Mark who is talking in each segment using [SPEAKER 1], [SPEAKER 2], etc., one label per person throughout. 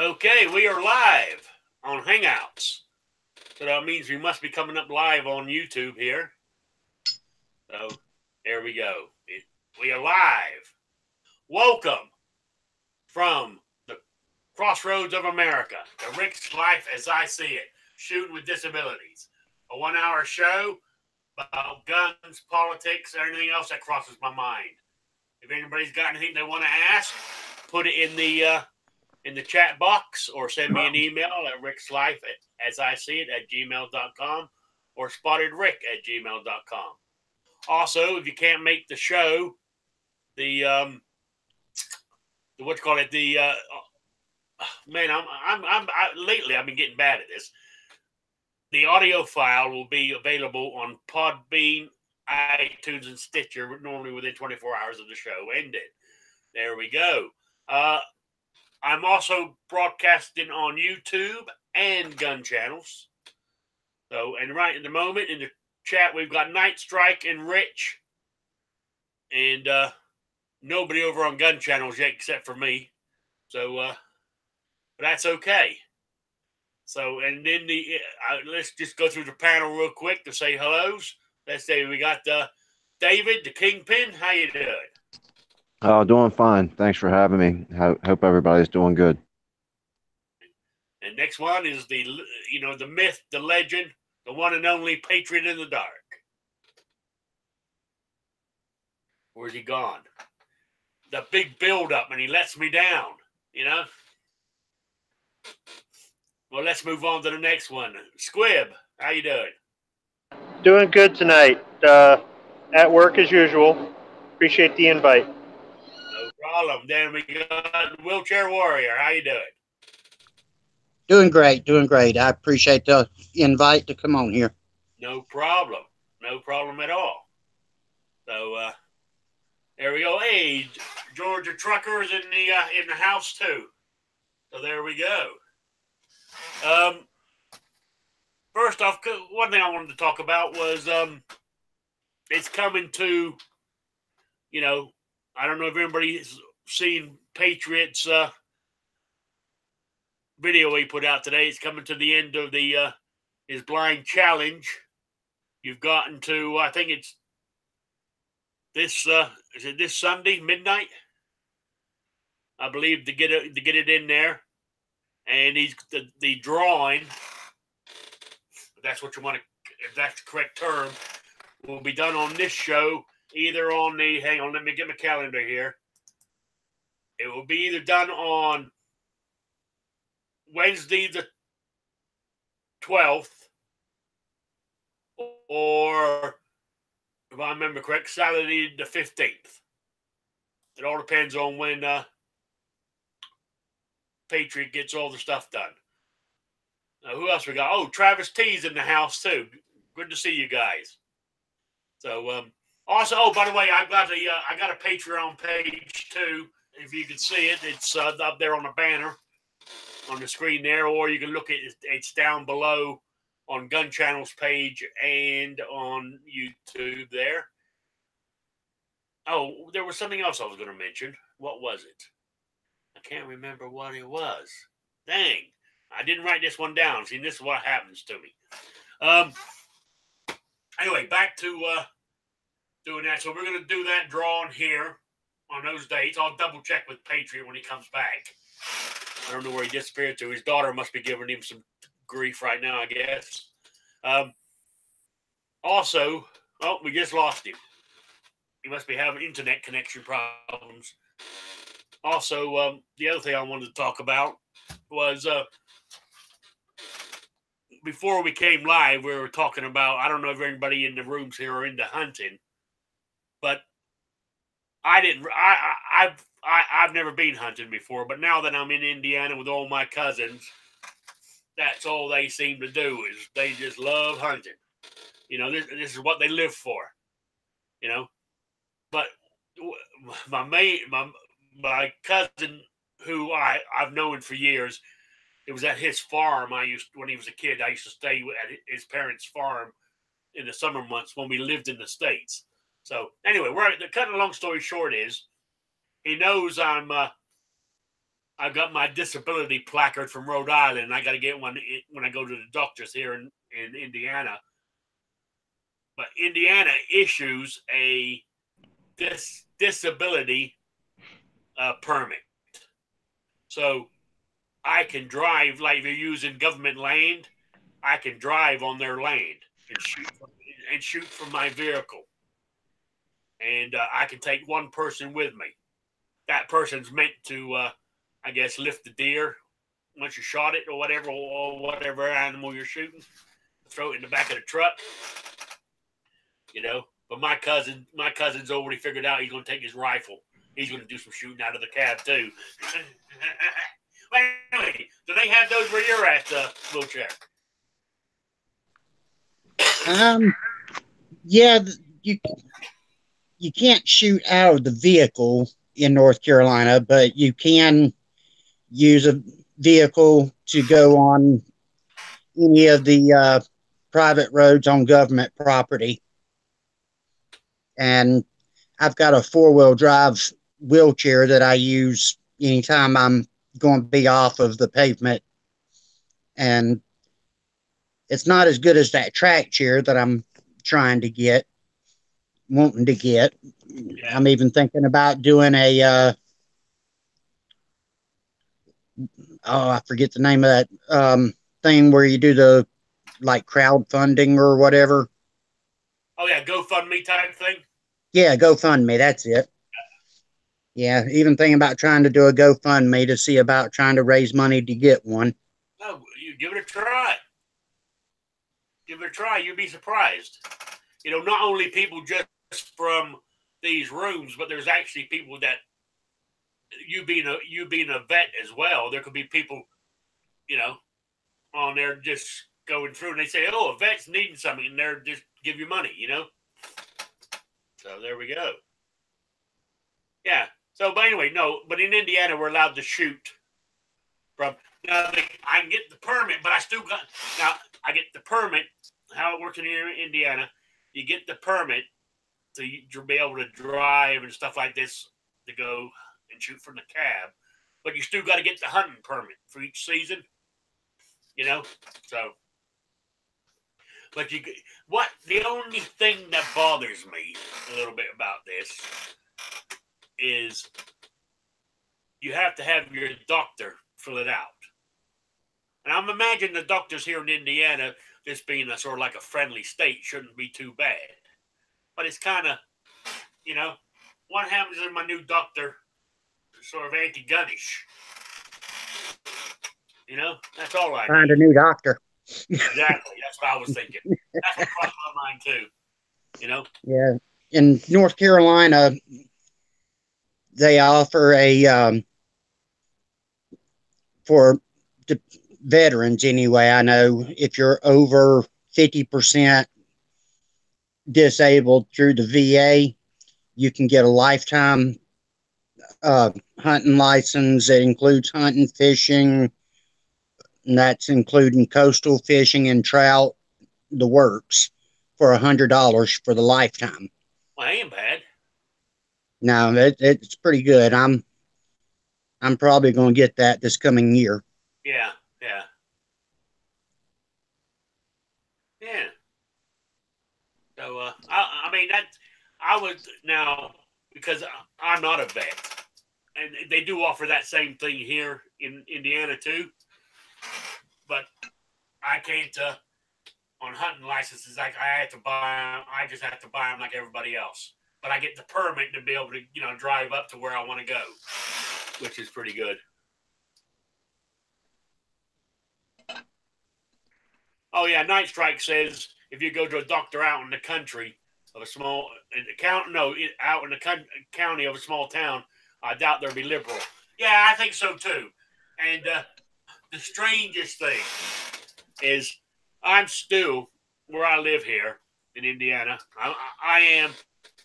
[SPEAKER 1] Okay, we are live on Hangouts. So that means we must be coming up live on YouTube here. So there we go. We are live. Welcome from the crossroads of America, to Rick's Life as I See It, Shooting with Disabilities. A 1-hour show about guns, politics, anything else that crosses my mind. If anybody's got anything they want to ask, put it in the chat box or send me an email at rickslife@gmail.com or spottedrick@gmail.com. Also, if you can't make the show, lately I've been getting bad at this. The audio file will be available on Podbean, iTunes, and Stitcher normally within 24 hours of the show ended. There we go. I'm also broadcasting on YouTube and gun channels. So, and right in the moment in the chat, we've got Night Strike and Rich, and nobody over on gun channels yet except for me. So, but that's okay. So, and then let's just go through the panel real quick to say hellos. Let's say we got David, the Kingpin. How you doing?
[SPEAKER 2] Doing fine. Thanks for having me. Hope everybody's doing good.
[SPEAKER 1] And next one is the myth, the legend, the one and only Patriot in the Dark. Where's he gone? The big build-up, and he lets me down, Well, let's move on to the next one. Squib, how you doing?
[SPEAKER 3] Doing good tonight. At work as usual. Appreciate the invite.
[SPEAKER 1] No problem. Then we got Wheelchair Warrior. How you doing?
[SPEAKER 4] Doing great. I appreciate the invite to come on here.
[SPEAKER 1] No problem at all. So there we go. Hey, Georgia Trucker is in the house too. So there we go. First off, one thing I wanted to talk about was it's coming to, I don't know if anybody's seen Patriot's video he put out today. It's coming to the end of his blind challenge. You've gotten to, I think it's this is it this Sunday midnight, I believe, to get it in there. And he's the drawing, if that's what you want to, if that's the correct term, will be done on this show, either on the, hang on, let me get my calendar here. It will be either done on Wednesday the 12th, or, if I remember correct, Saturday the 15th. It all depends on when Patriot gets all the stuff done. Now, who else we got? Oh, Travis T's in the house too. Good to see you guys. So, also, oh, by the way, I got a Patreon page too. If you can see it, it's up there on the banner on the screen there, or you can look at it. It's down below on Gun Channel's page and on YouTube there. Oh, there was something else I was going to mention. What was it? I can't remember what it was. Dang. I didn't write this one down. See, this is what happens to me. Anyway, back to doing that. So we're going to do that drawing here on those dates. I'll double check with Patriot when he comes back. I don't know where he disappeared to. His daughter must be giving him some grief right now, I guess. Also, oh, we just lost him. He must be having internet connection problems. Also, the other thing I wanted to talk about was before we came live, we were talking about, I don't know if anybody in the rooms here are into hunting, but I've never been hunting before, but now that I'm in Indiana with all my cousins, that's all they seem to do is they just love hunting. This is what they live for, But my cousin, who I've known for years, it was at his farm. When he was a kid, I used to stay at his parents' farm in the summer months when we lived in the States. So anyway, cutting a long story short is, he knows I'm I've got my disability placard from Rhode Island. I got to get one when I go to the doctors here in Indiana. But Indiana issues a disability permit. So I can drive, like if you're using government land, I can drive on their land and shoot from my vehicle. And I can take one person with me. That person's meant to, I guess, lift the deer once you shot it or whatever animal you're shooting. Throw it in the back of the truck. But my cousin's already figured out he's going to take his rifle. He's going to do some shooting out of the cab too. But anyway, do they have those where you're at, wheelchair?
[SPEAKER 4] Yeah, you can't shoot out of the vehicle in North Carolina, but you can use a vehicle to go on any of the private roads on government property. And I've got a 4-wheel drive wheelchair that I use anytime I'm going to be off of the pavement. And it's not as good as that track chair that I'm wanting to get.
[SPEAKER 1] Yeah.
[SPEAKER 4] I'm even thinking about doing a, I forget the name of that thing where you do the like crowdfunding or whatever.
[SPEAKER 1] Oh yeah, GoFundMe type thing.
[SPEAKER 4] Yeah, GoFundMe, that's it. Yeah, even thinking about trying to do a GoFundMe to see about trying to raise money to get one.
[SPEAKER 1] Oh, you give it a try. Give it a try. You'd be surprised. Not only people just from these rooms, but there's actually people that you being a vet as well. There could be people, on there just going through, and they say, "Oh, a vet's needing something," and they're just give you money. So there we go. Yeah. So, but anyway, no. But in Indiana, we're allowed to shoot from. Now, I can get the permit, but I still got. Now, I get the permit. How it works in Indiana, you get the permit to be able to drive and stuff like this to go and shoot from the cab, but you still got to get the hunting permit for each season. So. But the only thing that bothers me a little bit about this is you have to have your doctor fill it out. And I'm imagining the doctors here in Indiana, this being a sort of like a friendly state, shouldn't be too bad. But it's kind of, what happens if my new doctor is sort of anti-gunish? That's all I
[SPEAKER 4] Find
[SPEAKER 1] need.
[SPEAKER 4] a new doctor.
[SPEAKER 1] Exactly. That's what I was thinking. That's what crossed my mind too.
[SPEAKER 4] Yeah. In North Carolina, they offer for the veterans anyway, I know if you're over 50% disabled through the VA, you can get a lifetime hunting license that includes hunting, fishing, and that's including coastal fishing and trout, the works, for $100 for the lifetime.
[SPEAKER 1] Well, ain't bad.
[SPEAKER 4] No, it's pretty good. I'm probably going to get that this coming year.
[SPEAKER 1] Yeah. So, I mean, I would now, because I'm not a vet, and they do offer that same thing here in Indiana too, but I can't, on hunting licenses, I have to buy them. I just have to buy them like everybody else. But I get the permit to be able to, drive up to where I want to go, which is pretty good. Oh yeah, Night Strike says if you go to a doctor out in the country of a small out in the county of a small town, I doubt they'll be liberal. Yeah, I think so too. And the strangest thing is, I'm still where I live here in Indiana. I am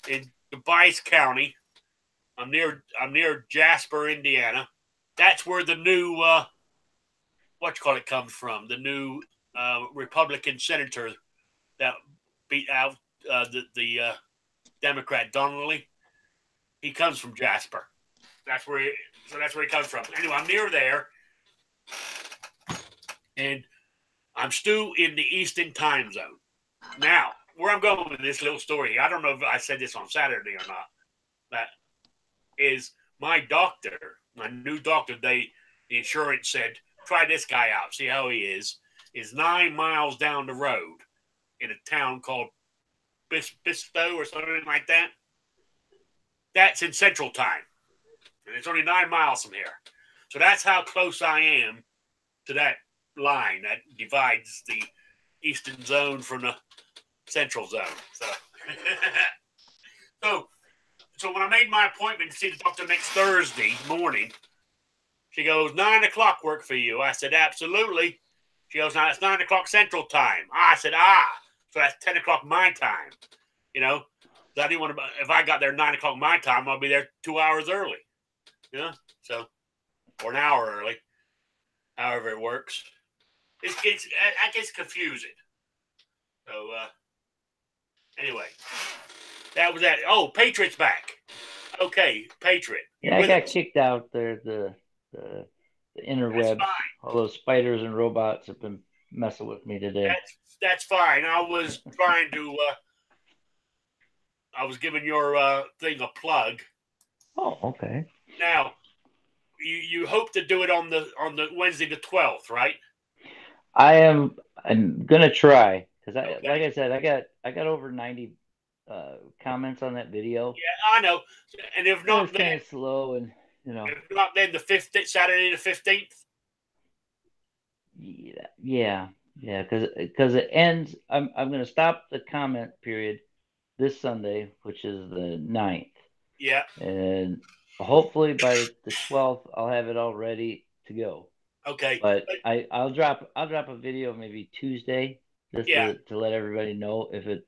[SPEAKER 1] in Device County. I'm near Jasper, Indiana. That's where the new comes from. The new Republican senator that beat out the Democrat Donnelly. He comes from Jasper. That's where So that's where he comes from. Anyway, I'm near there, and I'm still in the Eastern time zone. Now, where I'm going with this little story, I don't know if I said this on Saturday or not, but is my doctor, my new doctor, the insurance said, try this guy out, see how he is 9 miles down the road in a town called Bispo or something like that. That's in Central Time. And it's only 9 miles from here. So that's how close I am to that line that divides the Eastern Zone from the Central Zone. So when I made my appointment to see the doctor next Thursday morning, she goes, 9 o'clock work for you? I said, absolutely. She goes, now it's 9 o'clock Central Time. I said, so that's 10 o'clock my time. You know, I didn't want to, if I got there 9 o'clock my time, I'll be there 2 hours early. You know, so, or an hour early, however it works. It gets confusing. So, anyway, that was that. Oh, Patriot's back. Okay, Patriot.
[SPEAKER 5] Yeah, I got kicked out there. The interweb. All those spiders and robots have been messing with me today.
[SPEAKER 1] That's fine. I was trying to. I was giving your thing a plug.
[SPEAKER 5] Oh, okay.
[SPEAKER 1] Now, you hope to do it on the Wednesday the 12th, right?
[SPEAKER 5] I'm gonna try because like I said, I got over 90 comments on that video.
[SPEAKER 1] Yeah, I know. And if not,
[SPEAKER 5] it's kind of slow, and you know.
[SPEAKER 1] If not, then the 15th, Saturday the 15th.
[SPEAKER 5] Yeah, because it ends. I'm gonna stop the comment period this Sunday, which is the 9th.
[SPEAKER 1] Yeah.
[SPEAKER 5] And hopefully by the 12th, I'll have it all ready to go.
[SPEAKER 1] Okay.
[SPEAKER 5] But I'll drop a video maybe Tuesday just to let everybody know if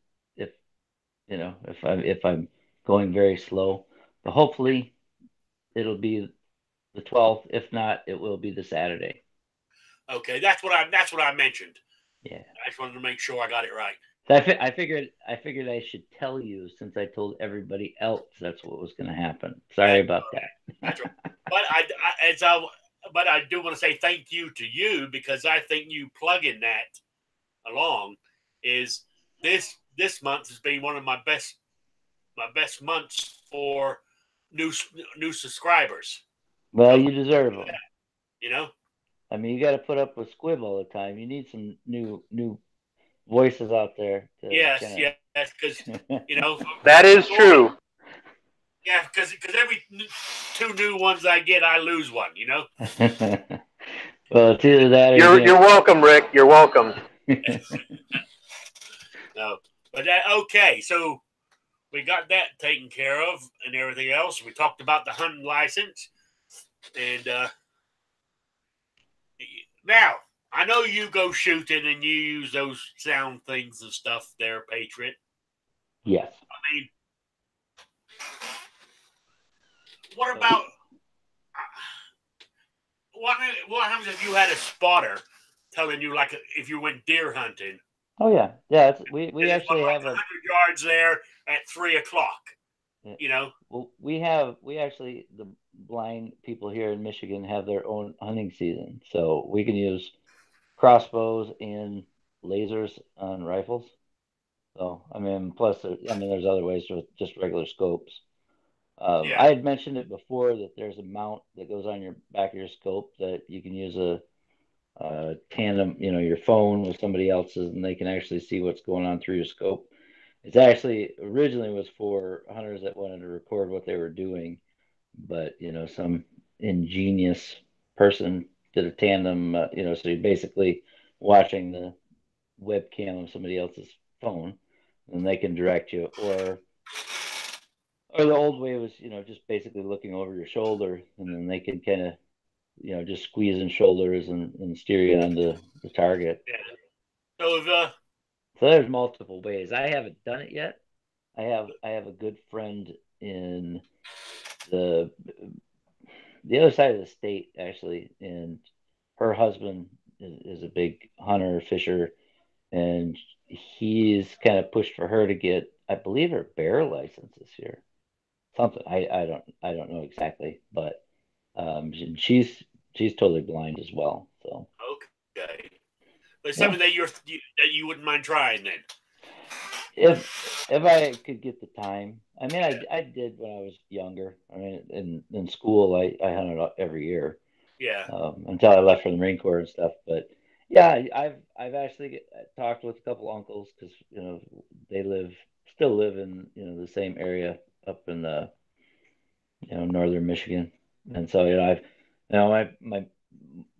[SPEAKER 5] I'm going very slow. But hopefully it'll be the 12th. If not, it will be the Saturday.
[SPEAKER 1] Okay, that's what I mentioned.
[SPEAKER 5] Yeah.
[SPEAKER 1] I just wanted to make sure I got it right.
[SPEAKER 5] I figured I should tell you since I told everybody else that's what was going to happen. Sorry about that.
[SPEAKER 1] That's right. But I do want to say thank you to you because I think you plugging that along is this month has been one of my best months for new subscribers.
[SPEAKER 5] Well, you deserve them.
[SPEAKER 1] You know.
[SPEAKER 5] I mean, you got to put up with Squib all the time. You need some new voices out there.
[SPEAKER 1] Yes, because you know
[SPEAKER 3] that is true.
[SPEAKER 1] Yeah, because every 2 new ones I get, I lose one. You know.
[SPEAKER 5] Well, it's either that or
[SPEAKER 3] you're welcome, Rick. You're welcome.
[SPEAKER 1] No, but okay. So we got that taken care of and everything else. We talked about the hunting license, and now. I know you go shooting and you use those sound things and stuff there, Patriot.
[SPEAKER 5] Yes.
[SPEAKER 1] I mean, what about what happens if you had a spotter telling you like if you went deer hunting?
[SPEAKER 5] Oh yeah. We actually have
[SPEAKER 1] 100 yards there at 3 o'clock.
[SPEAKER 5] Yeah.
[SPEAKER 1] You know.
[SPEAKER 5] Well, we actually the blind people here in Michigan have their own hunting season, so we can use crossbows and lasers on rifles. So, I mean, plus, there's other ways with just regular scopes. I had mentioned it before that there's a mount that goes on your back of your scope that you can use a tandem, your phone with somebody else's, and they can actually see what's going on through your scope. It's actually originally was for hunters that wanted to record what they were doing, but some ingenious person did a tandem, so you're basically watching the webcam of somebody else's phone, and they can direct you. Or the old way was, just basically looking over your shoulder, and then they can kind of, just squeeze in shoulders and steer you onto the target.
[SPEAKER 1] Yeah.
[SPEAKER 5] So there's multiple ways. I haven't done it yet. I have a good friend in the other side of the state, actually, and her husband is a big hunter, fisher, and he's kind of pushed for her to get, I believe, her bear license this year. Something I don't know exactly, but She's totally blind as well. So
[SPEAKER 1] Okay, but something that you wouldn't mind trying then.
[SPEAKER 5] If I could get the time, I mean, I did when I was younger. I mean, in school, I hunted every year
[SPEAKER 1] Yeah.
[SPEAKER 5] until I left for the Marine Corps and stuff. But yeah, I've actually talked with a couple uncles because they still live in the same area up in the northern Michigan, and so I've my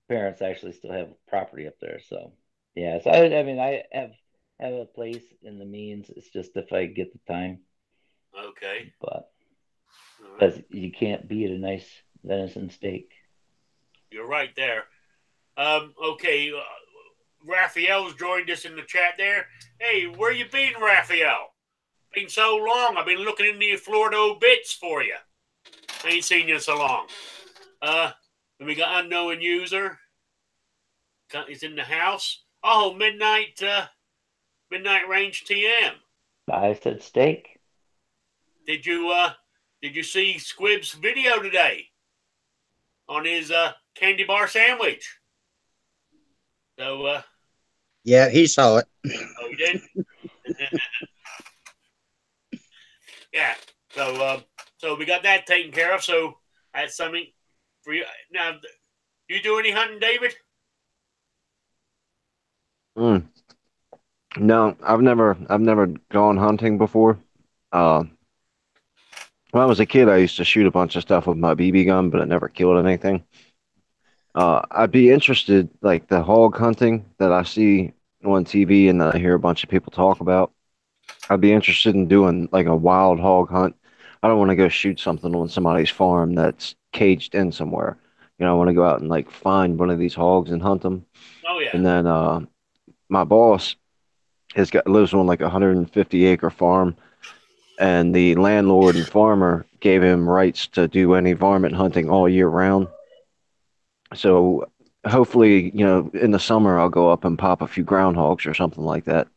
[SPEAKER 5] parents actually still have property up there. So yeah, so I mean I have a place in the means. It's just if I get the time.
[SPEAKER 1] Okay.
[SPEAKER 5] But
[SPEAKER 1] All right.
[SPEAKER 5] because you can't beat a nice venison steak.
[SPEAKER 1] You're right there. Okay. Raphael's joined us in the chat there. Hey, where you been, Raphael? Been so long. I've been looking in the Florida obits for you. I ain't seen you so long. And we got unknown user. He's in the house. Oh, midnight range TM.
[SPEAKER 5] I said steak.
[SPEAKER 1] Did you see Squib's video today on his candy bar sandwich? So
[SPEAKER 4] Yeah, he saw it.
[SPEAKER 1] oh, you did? Yeah. So we got that taken care of. So that's something for you. Now, you do any hunting, David?
[SPEAKER 2] No, I've never gone hunting before. When I was a kid, I used to shoot a bunch of stuff with my BB gun, but I never killed anything. I'd be interested, like the hog hunting that I see on TV and that I hear a bunch of people talk about. I'd be interested in doing like a wild hog hunt. I don't want to go shoot something on somebody's farm that's caged in somewhere. I want to go out and like find one of these hogs and hunt them.
[SPEAKER 1] Oh yeah.
[SPEAKER 2] And then my boss lives on like a 150-acre farm, and the landlord and farmer gave him rights to do any varmint hunting all year round. So hopefully, in the summer I'll go up and pop a few groundhogs or something like that.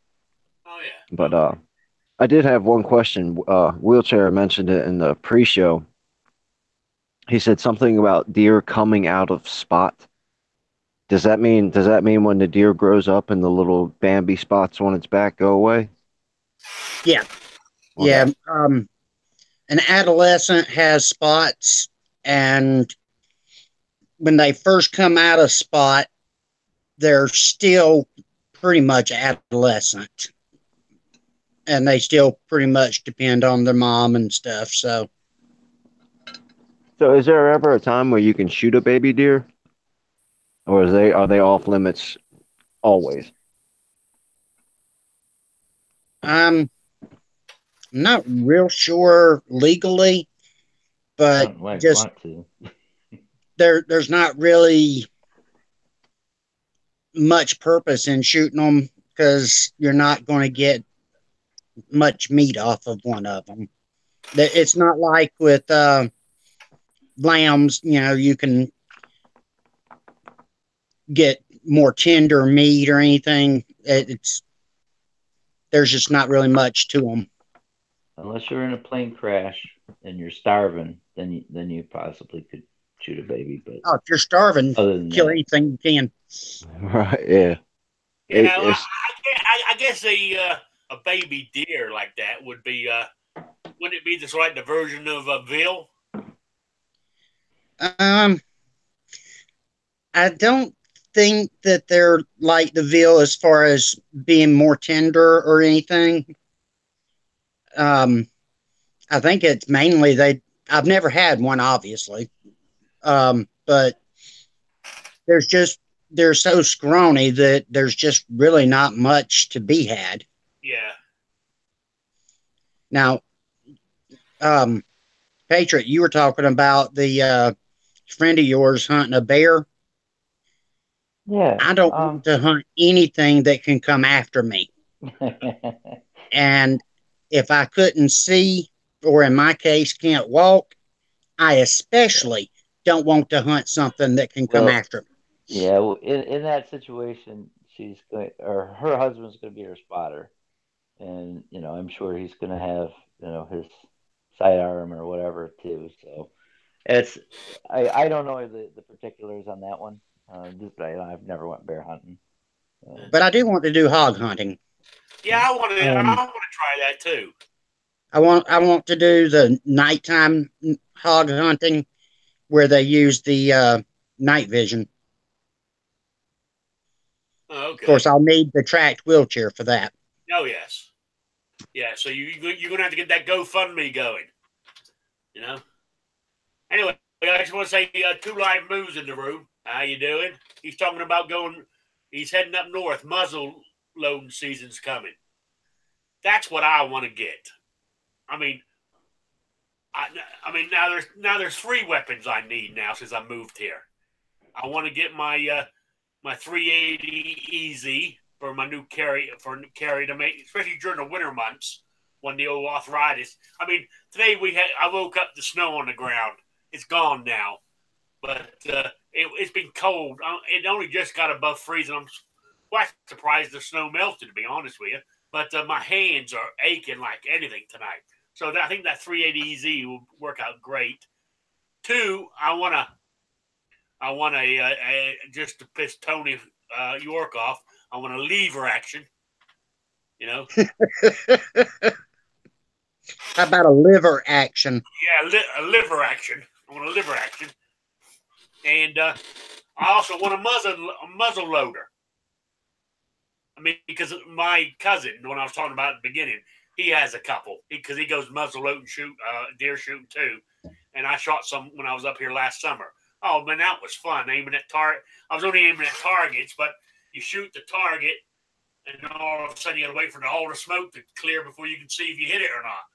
[SPEAKER 1] Oh yeah.
[SPEAKER 2] But I did have one question. Wheelchair mentioned it in the pre-show. He said something about deer coming out of spot. Does that mean when the deer grows up and the little Bambi spots on its back go away?
[SPEAKER 4] Yeah.
[SPEAKER 2] Okay.
[SPEAKER 4] Yeah. An adolescent has spots, and when they first come out of spot, they're still pretty much adolescent, and they still pretty much depend on their mom and stuff. So
[SPEAKER 2] So is there ever a time where you can shoot a baby deer, or are they off limits always?
[SPEAKER 4] I'm not real sure legally, but
[SPEAKER 5] Might
[SPEAKER 4] just
[SPEAKER 5] want to.
[SPEAKER 4] there's not really much purpose in shooting them because you're not going to get much meat off of one of them. It's not like with lambs, you can get more tender meat or anything. There's just not really much to them.
[SPEAKER 5] Unless you're in a plane crash and you're starving, then you possibly could shoot a baby. But
[SPEAKER 4] Oh, if you're starving,
[SPEAKER 5] other than
[SPEAKER 4] kill
[SPEAKER 5] that,
[SPEAKER 4] anything you can.
[SPEAKER 2] Right, yeah.
[SPEAKER 1] Yeah.
[SPEAKER 2] It's
[SPEAKER 1] I guess a baby deer like that would be wouldn't it be just like the version of a veal?
[SPEAKER 4] I don't think that they're like the veal as far as being more tender or anything. I think it's mainly I've never had one, obviously, but they're so scrawny that there's just really not much to be had.
[SPEAKER 1] Yeah.
[SPEAKER 4] Now, Patriot, you were talking about the friend of yours hunting a bear.
[SPEAKER 5] yeah.
[SPEAKER 4] I don't want to hunt anything that can come after me. And if I couldn't see, or in my case, can't walk, I especially don't want to hunt something that can come
[SPEAKER 5] Well,
[SPEAKER 4] after me.
[SPEAKER 5] yeah. Well, in that situation, her husband's going to be her spotter, and I'm sure he's going to have his sidearm or whatever too. So It's I don't know the particulars on that one. I've never went bear hunting.
[SPEAKER 4] But I do want to do hog hunting.
[SPEAKER 1] Yeah, I want to try that too.
[SPEAKER 4] I want to do the nighttime hog hunting where they use the night vision.
[SPEAKER 1] Okay.
[SPEAKER 4] Of course, I'll need the tracked wheelchair for that.
[SPEAKER 1] Oh yes. Yeah. So you're gonna have to get that GoFundMe going. You know. Anyway, I just want to say Two Live Moves in the room. How you doing? He's talking about going. He's heading up north. Muzzle loading season's coming. That's what I want to get. I mean, now there's 3 weapons I need now since I moved here. I want to get my my 380 EZ for my new carry to make, especially during the winter months when the old arthritis. I mean, today I woke up the snow on the ground. It's gone now, but it's been cold. It only just got above freezing. I'm quite surprised the snow melted, to be honest with you. But my hands are aching like anything tonight. So I think that 380 EZ will work out great. 2, I want a just to piss Tony York off. I want a lever action. You know.
[SPEAKER 4] How about a liver action?
[SPEAKER 1] Yeah, a liver action. I want a liver action, and I also want a muzzle loader. I mean, because my cousin, when I was talking about at the beginning, he has a couple because he goes muzzle loading, deer shooting too, and I shot some when I was up here last summer. Oh man, that was fun aiming at target. I was only aiming at targets, but you shoot the target, and then all of a sudden you got to wait for all the smoke to clear before you can see if you hit it or not.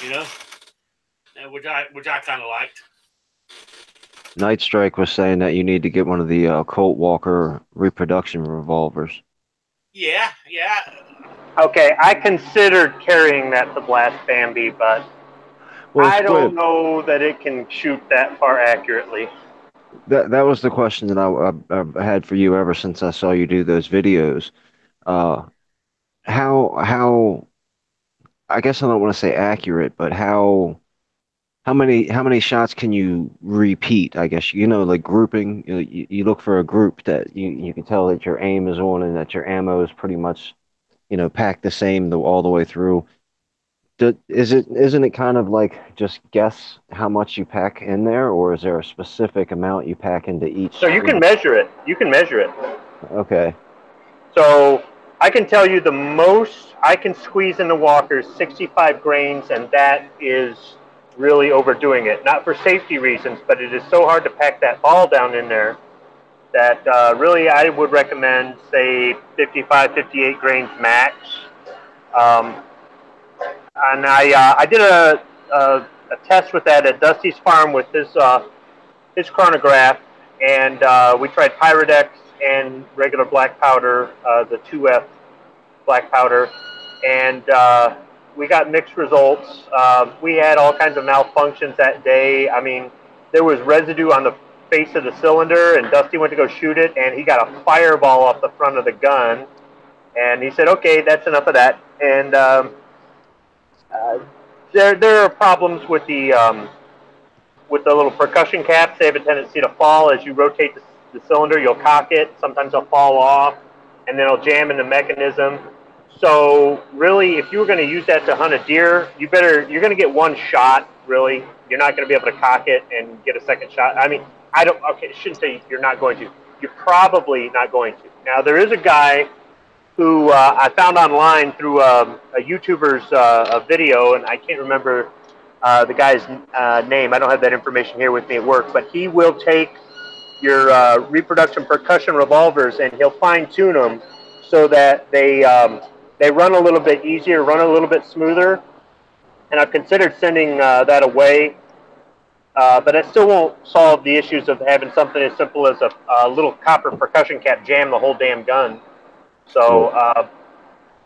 [SPEAKER 1] You know, which I kind of liked.
[SPEAKER 2] Night Strike was saying that you need to get one of the Colt Walker reproduction revolvers.
[SPEAKER 1] Yeah.
[SPEAKER 3] Okay, I considered carrying that to blast Bambi, but I don't know that it can shoot that far accurately.
[SPEAKER 2] That was the question that I had for you ever since I saw you do those videos. How I guess I don't want to say accurate, but how many shots can you repeat? I guess like grouping. You look for a group that you can tell that your aim is on and that your ammo is pretty much packed the same all the way through. Isn't it kind of like just guess how much you pack in there, or is there a specific amount you pack into each?
[SPEAKER 3] So you can measure it.
[SPEAKER 2] Okay.
[SPEAKER 3] So I can tell you the most I can squeeze in the walker is 65 grains, and that is really overdoing it. Not for safety reasons, but it is so hard to pack that ball down in there that really I would recommend, say, 55, 58 grains max. And I did a test with that at Dusty's farm with his chronograph, and we tried Pyrodex and regular black powder, the 2F black powder, and we got mixed results. We had all kinds of malfunctions that day. I mean, there was residue on the face of the cylinder, and Dusty went to go shoot it, and he got a fireball off the front of the gun, and he said, okay, that's enough of that. And there are problems with the little percussion caps. They have a tendency to fall as you rotate the cylinder. You'll cock it. Sometimes they'll fall off, and then it'll jam in the mechanism. So really, if you were going to use that to hunt a deer, you're going to get one shot, really. You're not going to be able to cock it and get a second shot. I mean, I shouldn't say you're not going to. You're probably not going to. Now, there is a guy who I found online through a YouTuber's video, and I can't remember the guy's name. I don't have that information here with me at work, but he will take your reproduction percussion revolvers and he'll fine-tune them so that they run a little bit easier, run a little bit smoother. And I've considered sending that away, but it still won't solve the issues of having something as simple as a little copper percussion cap jam the whole damn gun. So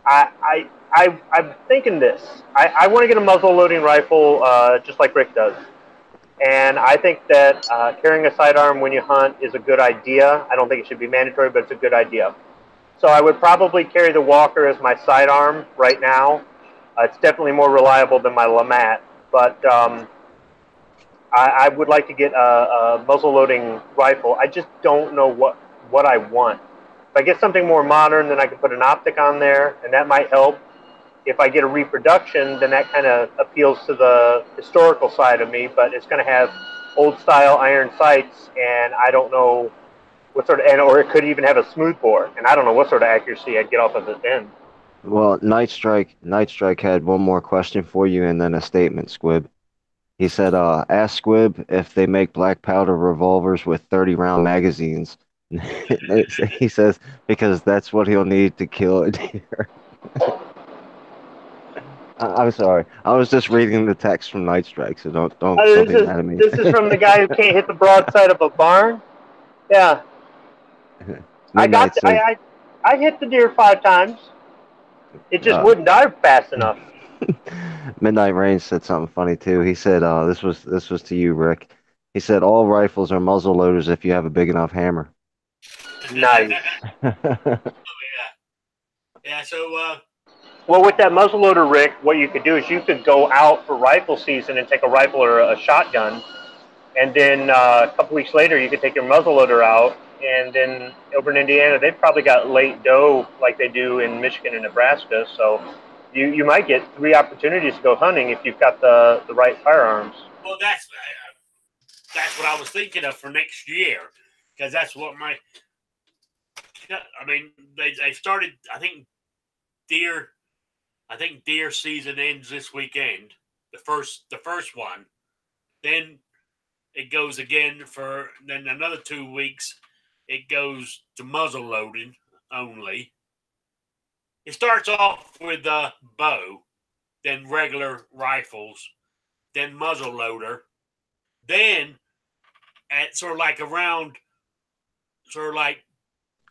[SPEAKER 3] I'm thinking this. I want to get a muzzle loading rifle just like Rick does. And I think that carrying a sidearm when you hunt is a good idea. I don't think it should be mandatory, but it's a good idea. So I would probably carry the Walker as my sidearm right now. It's definitely more reliable than my Lamat. But I would like to get a muzzle loading rifle. I just don't know what I want. If I get something more modern, then I can put an optic on there, and that might help. If I get a reproduction, then that kind of appeals to the historical side of me, but it's going to have old style iron sights, and I don't know what sort of, or it could even have a smooth bore, and I don't know what sort of accuracy I'd get off of this end.
[SPEAKER 2] Well, Night Strike had one more question for you and then a statement, Squib. He said, ask Squib if they make black powder revolvers with 30-round magazines. He says, because that's what he'll need to kill a deer. I'm sorry. I was just reading the text from Night Strike, so don't be mad at me.
[SPEAKER 3] This is from the guy who can't hit the broadside of a barn. Yeah,
[SPEAKER 2] Midnight says,
[SPEAKER 3] I hit the deer 5 times. It just wouldn't dive fast enough.
[SPEAKER 2] Midnight Rain said something funny too. He said, this was to you, Rick. He said all rifles are muzzle loaders if you have a big enough hammer.
[SPEAKER 3] Nice.
[SPEAKER 1] Oh, yeah. Yeah, so
[SPEAKER 3] Well, with that muzzleloader, Rick, what you could do is you could go out for rifle season and take a rifle or a shotgun, and then a couple weeks later you could take your muzzleloader out, and then over in Indiana they've probably got late doe like they do in Michigan and Nebraska, so you might get 3 opportunities to go hunting if you've got the right firearms.
[SPEAKER 1] well, that's what I was thinking of for next year, because that's what they started. I think deer season ends this weekend. The first one, then it goes again for then another 2 weeks. It goes to muzzle loading only. It starts off with a bow, then regular rifles, then muzzle loader, then at sort of like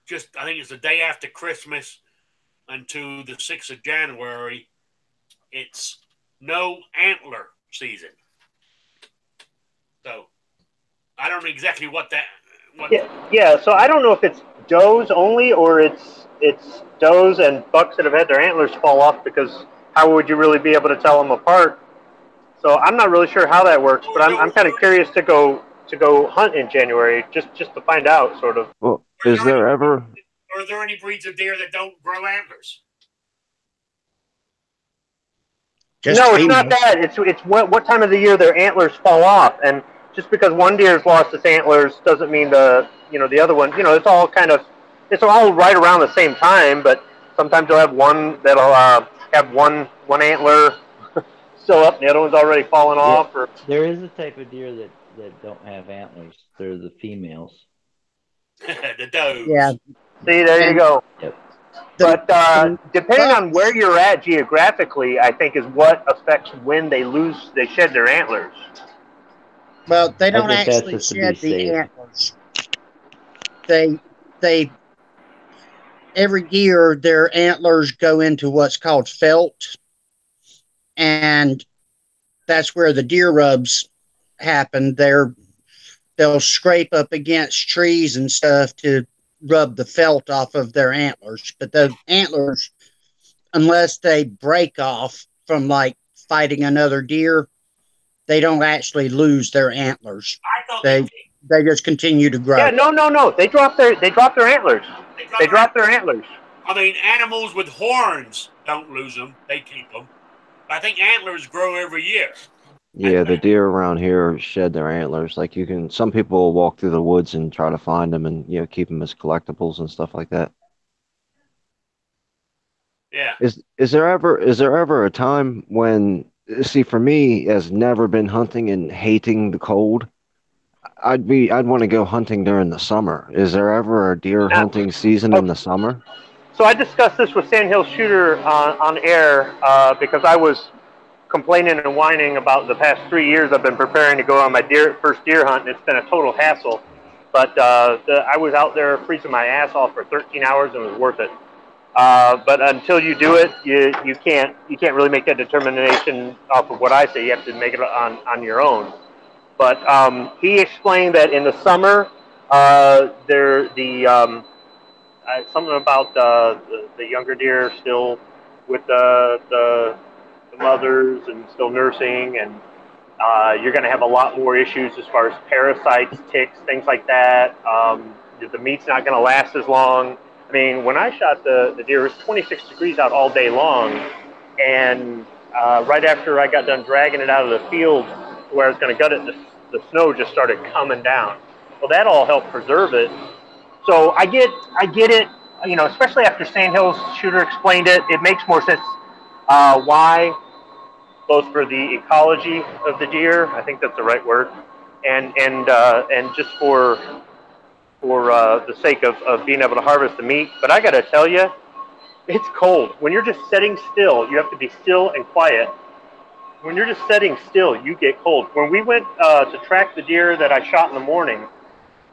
[SPEAKER 1] just I think it's the day after Christmas until the 6th of January, it's no antler season. So I don't know exactly what.
[SPEAKER 3] Yeah. So I don't know if it's does only or it's does and bucks that have had their antlers fall off, because how would you really be able to tell them apart? So I'm not really sure how that works, but I'm kind of curious to go hunt in January just to find out, sort of.
[SPEAKER 2] Well, is there ever?
[SPEAKER 1] Are there any breeds of deer that don't grow antlers?
[SPEAKER 3] No, it's not that. It's what time of the year their antlers fall off, and just because one deer's lost its antlers doesn't mean the other one. It's all right around the same time, but sometimes you'll have one that'll have one antler still up, and the other one's already fallen off. Or
[SPEAKER 5] there is a type of deer that don't have antlers. They're the females.
[SPEAKER 1] The does.
[SPEAKER 4] Yeah.
[SPEAKER 3] See, there you go.
[SPEAKER 5] Yep.
[SPEAKER 3] But depending on where you're at geographically, I think is what affects when they shed their antlers.
[SPEAKER 4] Well, they don't
[SPEAKER 5] think that's
[SPEAKER 4] actually
[SPEAKER 5] just to be
[SPEAKER 4] shed the
[SPEAKER 5] safe.
[SPEAKER 4] antlers. They every year their antlers go into what's called felt, and that's where the deer rubs happen. They'll scrape up against trees and stuff to rub the felt off of their antlers. But the antlers, unless they break off from like fighting another deer, they don't actually lose their antlers.
[SPEAKER 1] I thought
[SPEAKER 4] they just continue to grow.
[SPEAKER 3] Yeah, no. They drop their antlers. They drop their antlers.
[SPEAKER 1] I mean, animals with horns don't lose them; they keep them. I think antlers grow every year.
[SPEAKER 2] Yeah, the deer around here shed their antlers. Like some people will walk through the woods and try to find them and keep them as collectibles and stuff like that.
[SPEAKER 1] Yeah.
[SPEAKER 2] Is there ever a time when, see, for me, as never been hunting and hating the cold, I'd want to go hunting during the summer. Is there ever a deer hunting season in the summer?
[SPEAKER 3] So I discussed this with Sandhill Shooter on air because I was complaining and whining about the past 3 years I've been preparing to go on my first deer hunt, and it's been a total hassle. But I was out there freezing my ass off for 13 hours, and it was worth it. But until you do it, you can't really make that determination off of what I say. You have to make it on your own. But he explained that in the summer, something about the younger deer still with the mothers and still nursing, and You're going to have a lot more issues as far as parasites, ticks, things like that. The meat's not going to last as long. I mean, when I shot the deer, it was 26 degrees out all day long, and right after I got done dragging it out of the field where I was going to gut it, the snow just started coming down. Well, that all helped preserve it. So I get it. You know, especially after Sandhill's shooter explained it, it makes more sense why, both for the ecology of the deer, I think that's the right word, and just for the sake of being able to harvest the meat. But I got to tell you, it's cold. When you're just sitting still, you have to be still and quiet. When you're just sitting still, you get cold. When we went to track the deer that I shot in the morning,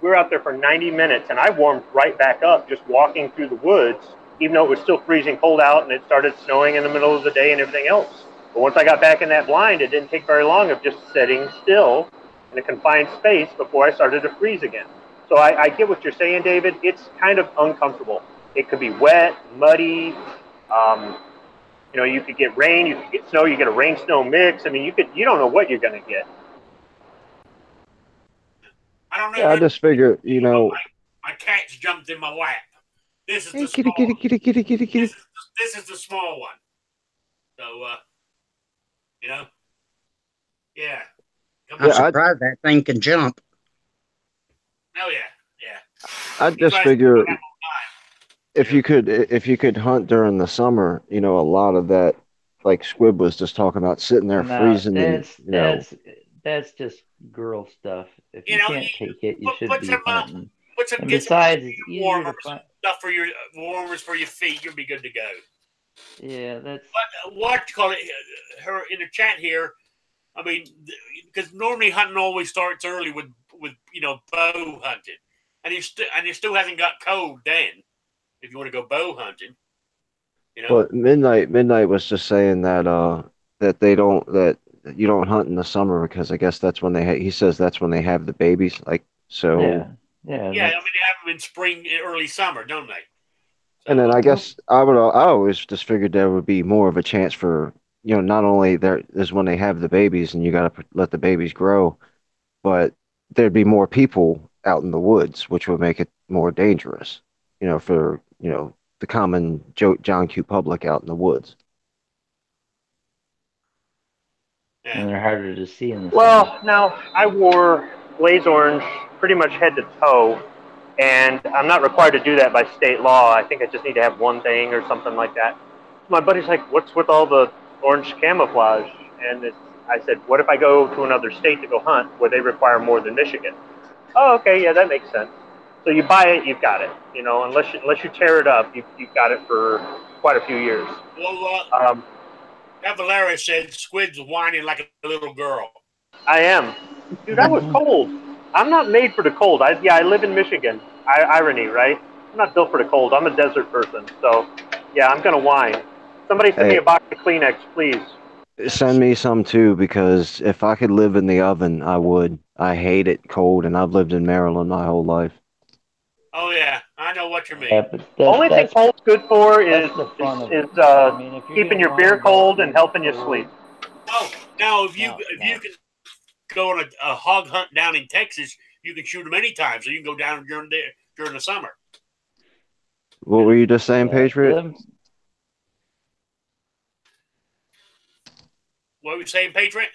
[SPEAKER 3] we were out there for 90 minutes, and I warmed right back up just walking through the woods, even though it was still freezing cold out and it started snowing in the middle of the day and everything else. But once I got back in that blind, it didn't take very long of just sitting still in a confined space before I started to freeze again. So I get what you're saying, David. It's kind of uncomfortable. It could be wet, muddy. You know, you could get rain, you could get snow, you get a rain-snow mix. I mean, you don't know what you're going to get.
[SPEAKER 1] I don't know.
[SPEAKER 2] Yeah, I just figure, you know.
[SPEAKER 1] My cat's jumped in my lap. This is
[SPEAKER 2] Hey,
[SPEAKER 1] the
[SPEAKER 2] kitty,
[SPEAKER 1] small
[SPEAKER 2] kitty,
[SPEAKER 1] one.
[SPEAKER 2] kitty, kitty, kitty, kitty.
[SPEAKER 1] This is the small one. So, you know, yeah.
[SPEAKER 4] I'm surprised that thing can jump.
[SPEAKER 1] Oh yeah.
[SPEAKER 2] I just figure if you could hunt during the summer, you know, a lot of that, like Squib was just talking about, sitting there freezing,
[SPEAKER 5] that's just girl stuff. If you
[SPEAKER 1] know,
[SPEAKER 5] can't take it, you should be hunting. And
[SPEAKER 1] Get
[SPEAKER 5] besides,
[SPEAKER 1] some
[SPEAKER 5] it's easier
[SPEAKER 1] warmers,
[SPEAKER 5] to find
[SPEAKER 1] stuff for your warmers for your feet. You'll be good to go.
[SPEAKER 5] Yeah, that's.
[SPEAKER 1] But what you call it? Her in the chat here. I mean, because normally hunting always starts early with you know, bow hunting, and he still hasn't got cold then. If you want to go bow hunting, you know.
[SPEAKER 2] But Midnight was just saying that that you don't hunt in the summer because I guess that's when he says that's when they have the babies, like so.
[SPEAKER 5] Yeah.
[SPEAKER 1] I mean, they have them in spring, early summer, don't they? So,
[SPEAKER 2] and then I guess I always just figured there would be more of a chance for, you know, not only there is when they have the babies and you got to let the babies grow, but there'd be more people out in the woods, which would make it more dangerous, you know, for, you know, the common John Q public out in the woods.
[SPEAKER 5] And they're harder to see in the
[SPEAKER 3] summer. Now, I wore blaze orange pretty much head to toe, and I'm not required to do that by state law. I think I just need to have one thing or something like that. My buddy's like, what's with all the orange camouflage? And I said, what if I go to another state to go hunt where they require more than Michigan? Oh, okay, yeah, that makes sense. So you buy it, you've got it. You know, unless you tear it up, you've got it for quite a few years.
[SPEAKER 1] Well, Valera said Squid's whining like a little girl.
[SPEAKER 3] I am. Dude, I was cold. I'm not made for the cold. I live in Michigan. Irony, right? I'm not built for the cold. I'm a desert person. So, yeah, I'm going to whine. Somebody send me a box of Kleenex, please.
[SPEAKER 2] Send me some too, because if I could live in the oven, I would. I hate it cold, and I've lived in Maryland my whole life.
[SPEAKER 1] Oh yeah, I know what you mean.
[SPEAKER 3] Yeah, only thing cold's good for is keeping your beer cold and helping you sleep.
[SPEAKER 1] Oh, now if you can go on a hog hunt down in Texas, you can shoot them anytime, so you can go down during the summer.
[SPEAKER 2] What were you just saying, Patriot?
[SPEAKER 1] What were you saying, Patriot?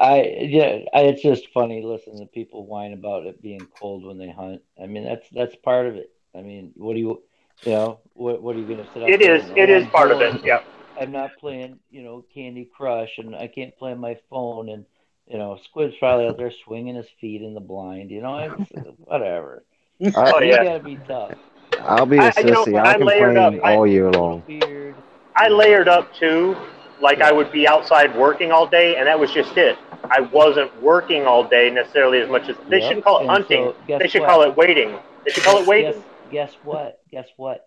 [SPEAKER 5] It's just funny listening to people whine about it being cold when they hunt. I mean, that's part of it. I mean, what are you going to sit up
[SPEAKER 3] It is part of it. Yeah.
[SPEAKER 5] I'm not playing, Candy Crush, and I can't play on my phone, and Squid's probably out there swinging his feet in the blind. It's whatever. You gotta be tough.
[SPEAKER 2] I'll be a sissy. I complain all year long.
[SPEAKER 3] I layered up too. Like I would be outside working all day, and that was just it. I wasn't working all day necessarily as much as they shouldn't call it hunting. They should call it waiting. They should call it waiting.
[SPEAKER 5] Guess what?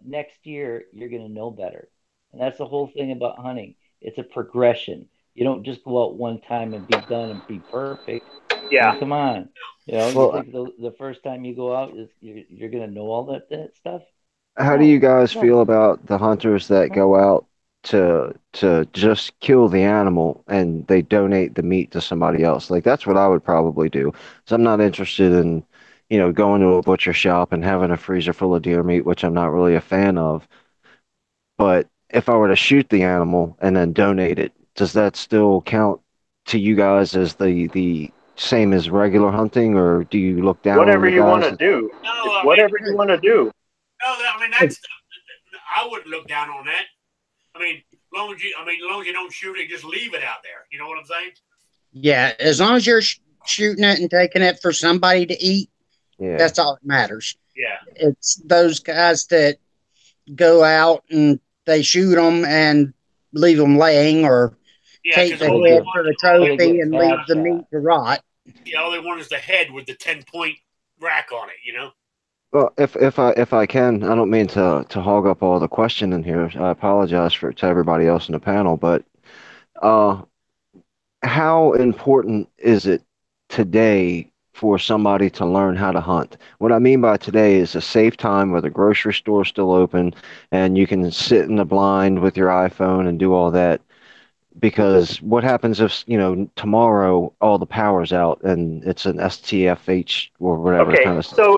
[SPEAKER 5] Next year you're gonna know better, and that's the whole thing about hunting. It's a progression. You don't just go out one time and be done and be perfect.
[SPEAKER 3] Yeah.
[SPEAKER 5] I mean, come on. You think the first time you go out, you're gonna know all that stuff.
[SPEAKER 2] How do you guys feel about the hunters that go out to just kill the animal and they donate the meat to somebody else. Like that's what I would probably do. So I'm not interested in, going to a butcher shop and having a freezer full of deer meat, which I'm not really a fan of. But if I were to shoot the animal and then donate it, does that still count to you guys as the same as regular hunting, or do you look down on
[SPEAKER 3] Whatever
[SPEAKER 2] the
[SPEAKER 3] you want
[SPEAKER 2] guys
[SPEAKER 3] to
[SPEAKER 2] that,
[SPEAKER 3] do.
[SPEAKER 1] No,
[SPEAKER 3] It's
[SPEAKER 1] I mean,
[SPEAKER 3] whatever you want to do.
[SPEAKER 1] no, I mean that's. I wouldn't look down on that. I mean, as long as you don't shoot it, just leave it out there. You know what I'm saying?
[SPEAKER 4] Yeah, as long as you're shooting it and taking it for somebody to eat,
[SPEAKER 2] yeah.
[SPEAKER 4] that's all that matters.
[SPEAKER 1] Yeah.
[SPEAKER 4] It's those guys that go out and they shoot them and leave them laying, or
[SPEAKER 1] Yeah,
[SPEAKER 4] take
[SPEAKER 1] because
[SPEAKER 4] the
[SPEAKER 1] all they
[SPEAKER 4] head
[SPEAKER 1] want,
[SPEAKER 4] for the
[SPEAKER 1] all they,
[SPEAKER 4] trophy and leave
[SPEAKER 5] bad
[SPEAKER 4] the
[SPEAKER 5] shot.
[SPEAKER 4] meat to rot.
[SPEAKER 1] yeah, all they want is the head with the 10-point rack on it. You know.
[SPEAKER 2] Well, if I can, I don't mean to hog up all the question in here. I apologize to everybody else in the panel, but uh, how important is it today for somebody to learn how to hunt? What I mean by today is a safe time where the grocery store's still open and you can sit in the blind with your iPhone and do all that. Because what happens if, tomorrow all the power's out and it's an STFH or whatever
[SPEAKER 3] Okay,
[SPEAKER 2] kind of stuff?
[SPEAKER 3] so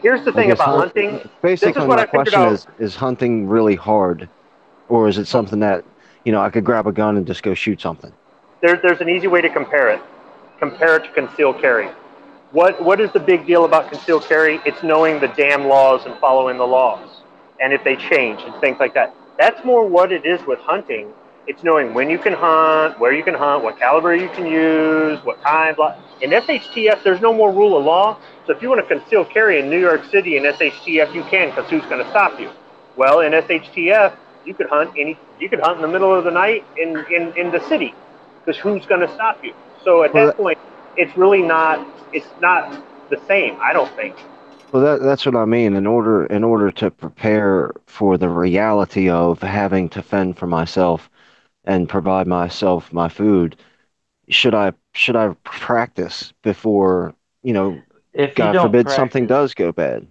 [SPEAKER 3] here's the
[SPEAKER 2] Like
[SPEAKER 3] thing about hunting. This is
[SPEAKER 2] basically
[SPEAKER 3] what
[SPEAKER 2] my
[SPEAKER 3] I figured
[SPEAKER 2] question
[SPEAKER 3] out.
[SPEAKER 2] is hunting really hard, or is it something that, I could grab a gun and just go shoot something?
[SPEAKER 3] There's an easy way to compare it. Compare it to concealed carry. What is the big deal about concealed carry? It's knowing the damn laws and following the laws, and if they change and things like that. That's more what it is with hunting. It's knowing when you can hunt, where you can hunt, what caliber you can use, what time. Blah. In SHTF, there's no more rule of law. So if you want to conceal carry in New York City in SHTF, you can, because who's going to stop you? Well, in SHTF, you could hunt in the middle of the night in the city, because who's going to stop you? So at
[SPEAKER 2] Well,
[SPEAKER 3] that point, it's not the same, I don't think.
[SPEAKER 2] that's what I mean. In order to prepare for the reality of having to fend for myself and provide myself my food, should I practice before,
[SPEAKER 5] If you
[SPEAKER 2] God
[SPEAKER 5] don't
[SPEAKER 2] forbid something
[SPEAKER 5] practice,
[SPEAKER 2] does go bad?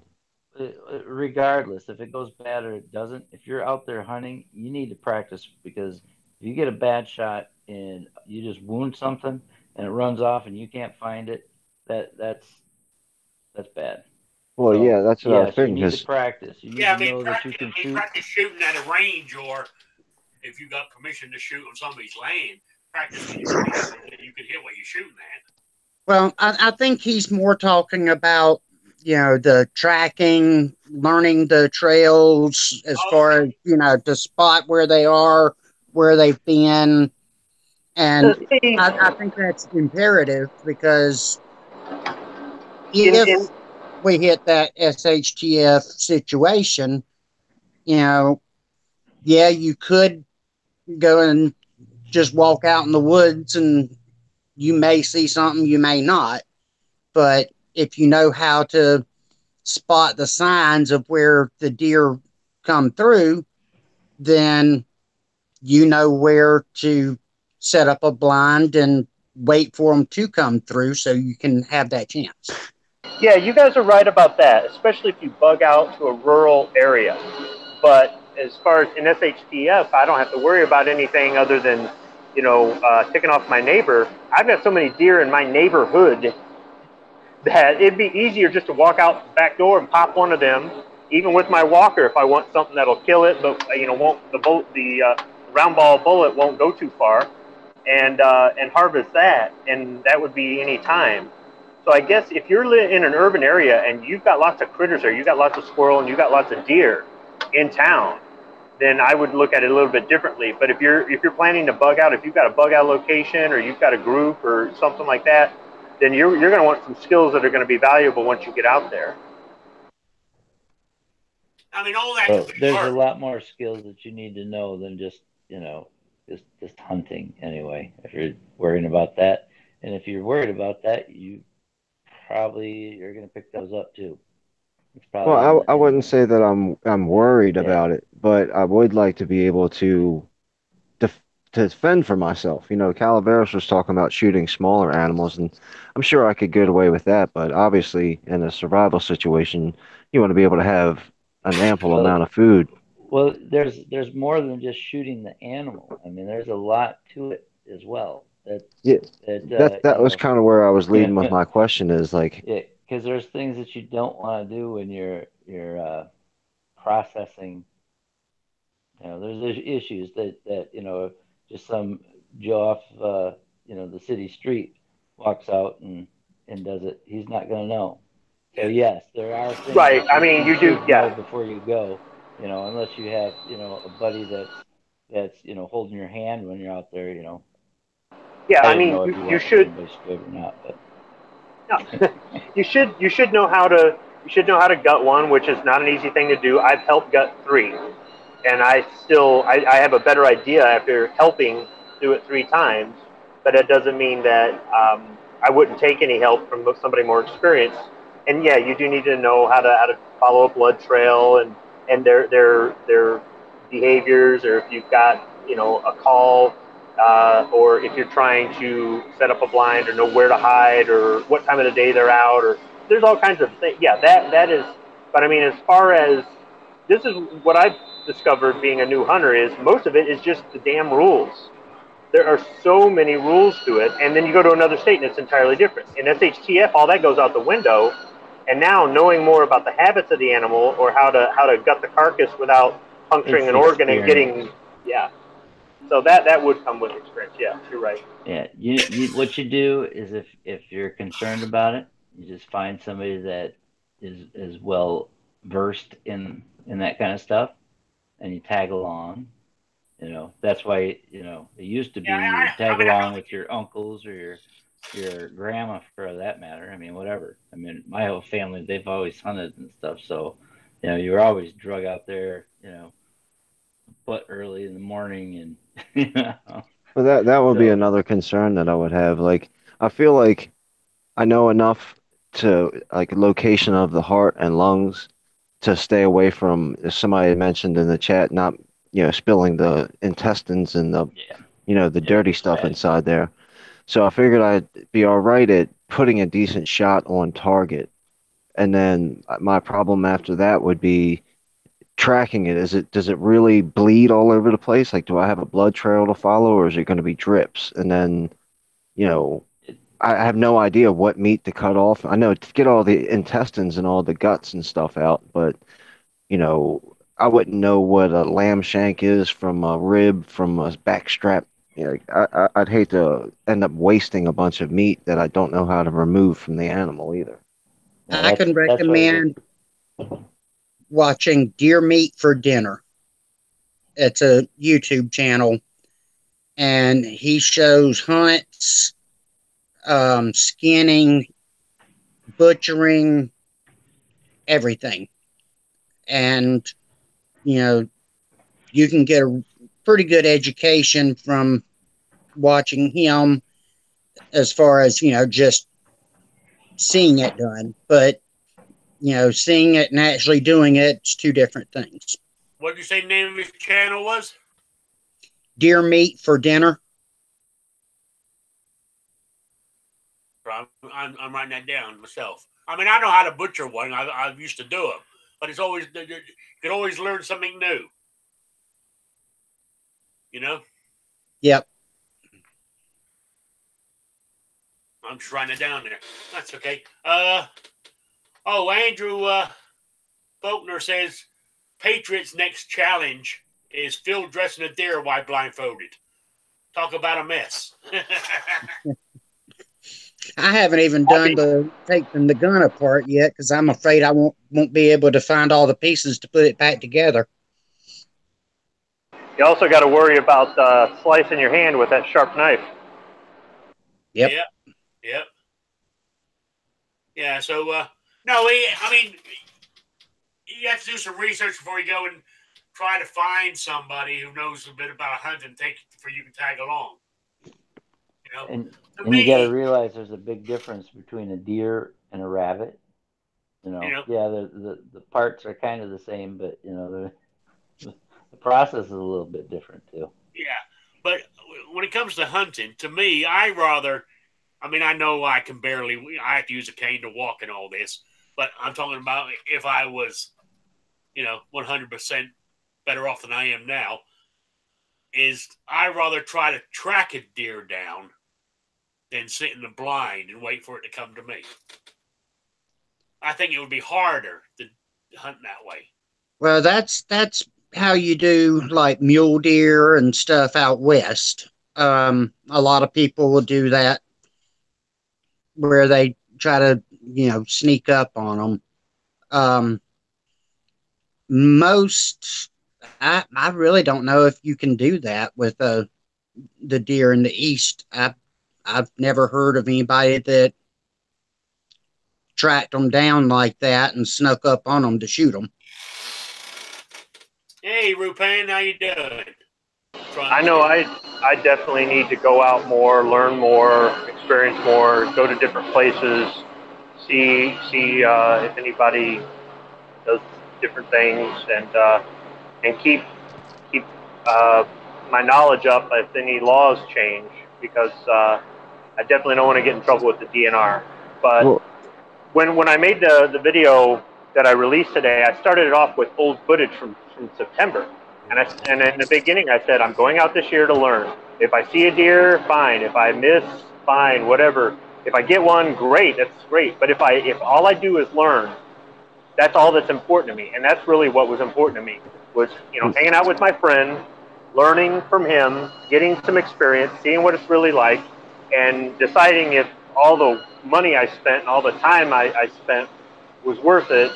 [SPEAKER 5] regardless if it goes bad or it doesn't, if you're out there hunting, you need to practice, because if you get a bad shot and you just wound something and it runs off and you can't find it, that's bad.
[SPEAKER 2] Well,
[SPEAKER 5] So
[SPEAKER 2] yeah, that's what I was
[SPEAKER 5] yes, you
[SPEAKER 2] thinking.
[SPEAKER 5] need to
[SPEAKER 2] Because
[SPEAKER 5] practice. You need
[SPEAKER 1] Yeah,
[SPEAKER 5] to know that you can shoot.
[SPEAKER 1] practice shooting at a range, or if you got permission to shoot on somebody's land, practice with your rifle that you can hit what you're shooting at.
[SPEAKER 4] Well, I think he's more talking about, the tracking, learning the trails as far as, to spot where they are, where they've been. And
[SPEAKER 3] See,
[SPEAKER 4] I think that's imperative, because
[SPEAKER 3] in,
[SPEAKER 4] if
[SPEAKER 3] in
[SPEAKER 4] we hit that SHTF situation, you know, yeah, you could go and just walk out in the woods and you may see something, you may not. But if you know how to spot the signs of where the deer come through, then you know where to set up a blind and wait for them to come through so you can have that chance.
[SPEAKER 3] Yeah, you guys are right about that, especially if you bug out to a rural area. But as far as in SHTF, I don't have to worry about anything other than, ticking off my neighbor. I've got so many deer in my neighborhood that it'd be easier just to walk out the back door and pop one of them, even with my walker, if I want something that'll kill it, but won't the round ball bullet won't go too far, and harvest that, and that would be any time. So I guess if you're in an urban area and you've got lots of critters there, you've got lots of squirrel and you've got lots of deer in town, then I would look at it a little bit differently. But if you're planning to bug out, if you've got a bug out location or you've got a group or something like that, then you're going to want some skills that are going to be valuable once you get out there.
[SPEAKER 1] I mean, all that
[SPEAKER 5] Well,
[SPEAKER 1] could be
[SPEAKER 5] there's a
[SPEAKER 1] hard.
[SPEAKER 5] lot more skills that you need to know than just just hunting anyway. If you're worrying about that, and if you're worried about that, you probably are going to pick those up too. It's probably
[SPEAKER 2] Well, I
[SPEAKER 5] in
[SPEAKER 2] wouldn't say that I'm worried
[SPEAKER 5] yeah.
[SPEAKER 2] about it, but I would like to be able def to defend for myself. Calaveras was talking about shooting smaller animals, and I'm sure I could get away with that. But obviously, in a survival situation, you want to be able to have an ample
[SPEAKER 5] Well,
[SPEAKER 2] amount of food.
[SPEAKER 5] Well, there's more than just shooting the animal. I mean, there's a lot to it as well.
[SPEAKER 2] Yeah, that
[SPEAKER 5] You
[SPEAKER 2] was
[SPEAKER 5] know,
[SPEAKER 2] kind of where I was leading with my question is like,
[SPEAKER 5] yeah, because there's things that you don't want to do when you're processing. You know, there's issues that just some Joe off the city street walks out and does it. He's not going to know. So
[SPEAKER 1] Yeah.
[SPEAKER 5] yes, there are things
[SPEAKER 3] Right.
[SPEAKER 5] that
[SPEAKER 3] I
[SPEAKER 5] you,
[SPEAKER 3] mean,
[SPEAKER 5] you
[SPEAKER 3] you do.
[SPEAKER 5] should know
[SPEAKER 3] Yeah.
[SPEAKER 5] before you go. Unless you have a buddy that's holding your hand when you're out there.
[SPEAKER 3] Yeah.
[SPEAKER 5] I
[SPEAKER 3] I
[SPEAKER 5] didn't
[SPEAKER 3] mean,
[SPEAKER 5] know if
[SPEAKER 3] you,
[SPEAKER 5] you
[SPEAKER 3] you
[SPEAKER 5] walked with
[SPEAKER 3] should.
[SPEAKER 5] anybody straight or not, but
[SPEAKER 3] No. You should know how to. You should know how to gut one, which is not an easy thing to do. I've helped gut three, and I have a better idea after helping do it three times. But that doesn't mean that I wouldn't take any help from somebody more experienced. And yeah, you do need to know how to follow a blood trail and their behaviors, or if you've got a call, or if you're trying to set up a blind or know where to hide or what time of the day they're out, or there's all kinds of things. Yeah, that is. But I mean, as far as this is what I've discovered being a new hunter is most of it is just the damn rules. There are so many rules to it, and then you go to another state and it's entirely different. In SHTF, all that goes out the window, and now knowing more about the habits of the animal or how to gut the carcass without
[SPEAKER 5] it's
[SPEAKER 3] puncturing an
[SPEAKER 5] the
[SPEAKER 3] organ and
[SPEAKER 5] experience.
[SPEAKER 3] getting so that would come with experience. Yeah, you're right.
[SPEAKER 5] Yeah, you what you do is if you're concerned about it, you just find somebody that is well versed in that kind of stuff, and you tag along. That's why it used to
[SPEAKER 1] Yeah,
[SPEAKER 5] be you would
[SPEAKER 1] I
[SPEAKER 5] tag
[SPEAKER 1] mean, I
[SPEAKER 5] along
[SPEAKER 1] don't think
[SPEAKER 5] with your uncles or your grandma for that matter. I mean, whatever. I mean, my whole family they've always hunted and stuff, so you were always drug out there, but early in the morning and
[SPEAKER 2] well, that would be
[SPEAKER 5] so
[SPEAKER 2] another concern that I would have. Like, I feel like I know enough to like location of the heart and lungs to stay away from, as somebody had mentioned in the chat, not, spilling the intestines and
[SPEAKER 5] yeah,
[SPEAKER 2] the
[SPEAKER 5] yeah,
[SPEAKER 2] dirty
[SPEAKER 5] it's
[SPEAKER 2] stuff
[SPEAKER 5] bad.
[SPEAKER 2] inside there. So I figured I'd be all right at putting a decent shot on target. And then my problem after that would be tracking it. Does it really bleed all over the place? Like, do I have a blood trail to follow, or is it going to be drips? And then, you know,
[SPEAKER 5] It,
[SPEAKER 2] I have no idea what meat to cut off. I know to get all the intestines and all the guts and stuff out, but I wouldn't know what a lamb shank is from a rib, from a back strap. I'd hate to end up wasting a bunch of meat that I don't know how to remove from the animal either.
[SPEAKER 5] yeah,
[SPEAKER 4] I can
[SPEAKER 5] that's why
[SPEAKER 4] recommend watching Deer Meat for Dinner. It's a YouTube channel, and he shows hunts, skinning, butchering, everything. And, you know, you can get a pretty good education from watching him as far as, just seeing it done. But, seeing it and actually doing it's two different things.
[SPEAKER 1] what did you say the name of his channel was?
[SPEAKER 4] Deer Meat for Dinner.
[SPEAKER 1] I'm writing that down myself. I mean, I know how to butcher one. I used to do them, but it's always you can always learn something new. You know,
[SPEAKER 4] Yep.
[SPEAKER 1] I'm just writing it down there. That's okay. Andrew Faulkner says Patriots' next challenge is Phil dressing a deer while blindfolded. Talk about a mess.
[SPEAKER 4] I haven't even done the taking the gun apart yet because I'm afraid I won't be able to find all the pieces to put it back together.
[SPEAKER 3] You also got to worry about slicing your hand with that sharp knife.
[SPEAKER 4] Yep.
[SPEAKER 1] Yep. Yeah. So no, I mean, you have to do some research before you go and try to find somebody who knows a bit about hunting. Take for you to tag along.
[SPEAKER 5] and
[SPEAKER 1] To
[SPEAKER 5] and you got to
[SPEAKER 1] me,
[SPEAKER 5] realize there's a big difference between a deer and a rabbit. Yeah, the parts are kind of the same, but the process is a little bit different too.
[SPEAKER 1] yeah. But when it comes to hunting, to me, I mean, I know I have to use a cane to walk and all this, but I'm talking about if I was, 100% better off than I am now, is I'd rather try to track a deer down than sit in the blind and wait for it to come to me. I think it would be harder to hunt that way.
[SPEAKER 4] Well, that's how you do like mule deer and stuff out west. A lot of people will do that where they try to, sneak up on them. Most, I really don't know if you can do that with the deer in the east. I've never heard of anybody that tracked them down like that and snuck up on them to shoot them.
[SPEAKER 1] Hey, Rupan, how you doing?
[SPEAKER 3] I know I definitely need to go out more, learn more, experience more, go to different places, see if anybody does different things, and keep my knowledge up if any laws change, because I definitely don't want to get in trouble with the DNR. But
[SPEAKER 2] Well,
[SPEAKER 3] when I made the video that I released today, I started it off with old footage from September. And in the beginning, I said, I'm going out this year to learn. If I see a deer, fine. If I miss, fine, whatever. If I get one, great, that's great. But if all I do is learn, that's all that's important to me. And that's really what was important to me, was, hanging out with my friend, learning from him, getting some experience, seeing what it's really like, and deciding if all the money I spent and all the time I spent was worth it.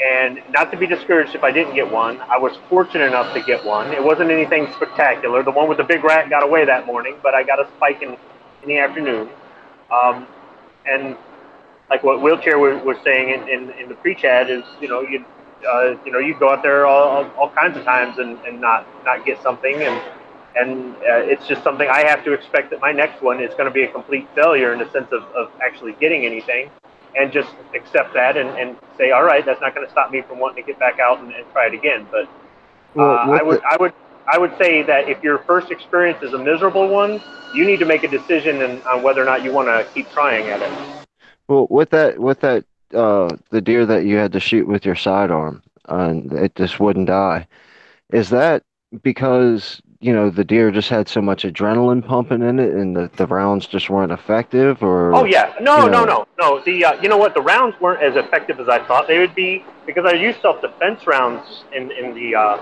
[SPEAKER 3] And not to be discouraged if I didn't get one. I was fortunate enough to get one. It wasn't anything spectacular. The one with the big rat got away that morning, but I got a spike in the afternoon. And like what Wheelchair was saying in the pre-chat is, you go out there all kinds of times and not get something, and it's just something I have to expect that my next one is going to be a complete failure in the sense of actually getting anything, and just accept that and say, all right, that's not going to stop me from wanting to get back out and try it again. But I would say that if your first experience is a miserable one, you need to make a decision on whether or not you want to keep trying at it.
[SPEAKER 2] well, the deer that you had to shoot with your sidearm, and it just wouldn't die. Is that because, the deer just had so much adrenaline pumping in it and the rounds just weren't effective, or?
[SPEAKER 3] Oh yeah, no. The you know what? The rounds weren't as effective as I thought they would be, because I used self-defense rounds in the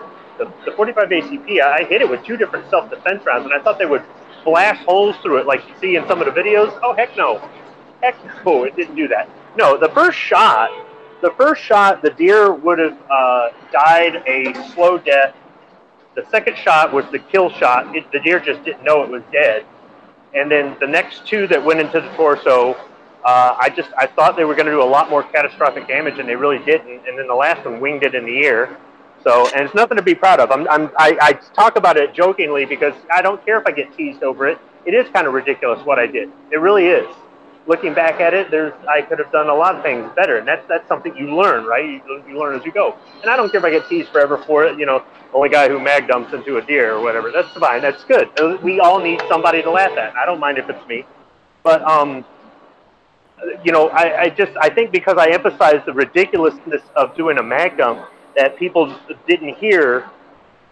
[SPEAKER 3] 45 ACP. I hit it with 2 different self-defense rounds, and I thought they would blast holes through it like you see in some of the videos. Oh heck no, it didn't do that. No, the first shot, the deer would have died a slow death. The second shot was the kill shot. The deer just didn't know it was dead. And then the next 2 that went into the torso, I thought they were going to do a lot more catastrophic damage, and they really didn't. And then the last one winged it in the ear. So, and it's nothing to be proud of. I talk about it jokingly because I don't care if I get teased over it. It is kind of ridiculous what I did. It really is. Looking back at it, I could have done a lot of things better, and that's something you learn, right? You learn as you go. And I don't care if I get teased forever for it. Only guy who mag dumps into a deer or whatever. That's fine. That's good. We all need somebody to laugh at. I don't mind if it's me, but I think because I emphasized the ridiculousness of doing a mag dump that people didn't hear.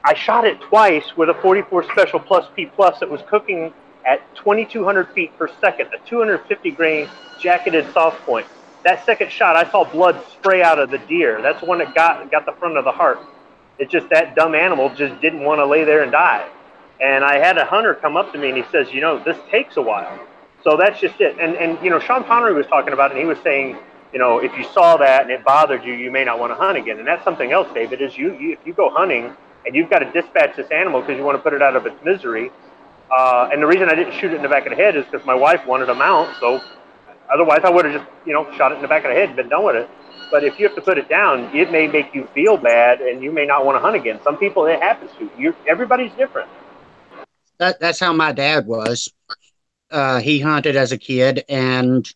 [SPEAKER 3] I shot it twice with a 44 Special Plus P Plus that was cooking at 2,200 feet per second, a 250 grain jacketed soft point. That second shot, I saw blood spray out of the deer. That's the one that got the front of the heart. It's just that dumb animal just didn't want to lay there and die. And I had a hunter come up to me and he says, this takes a while. So that's just it. And Sean Connery was talking about it, and he was saying, if you saw that and it bothered you, you may not want to hunt again. And that's something else, David, is if you go hunting and you've got to dispatch this animal because you want to put it out of its misery, and the reason I didn't shoot it in the back of the head is because my wife wanted a mount, so otherwise I would have just, shot it in the back of the head and been done with it. But if you have to put it down, it may make you feel bad, and you may not want to hunt again. Some people, it happens to. Everybody's different.
[SPEAKER 4] That's how my dad was. He hunted as a kid, and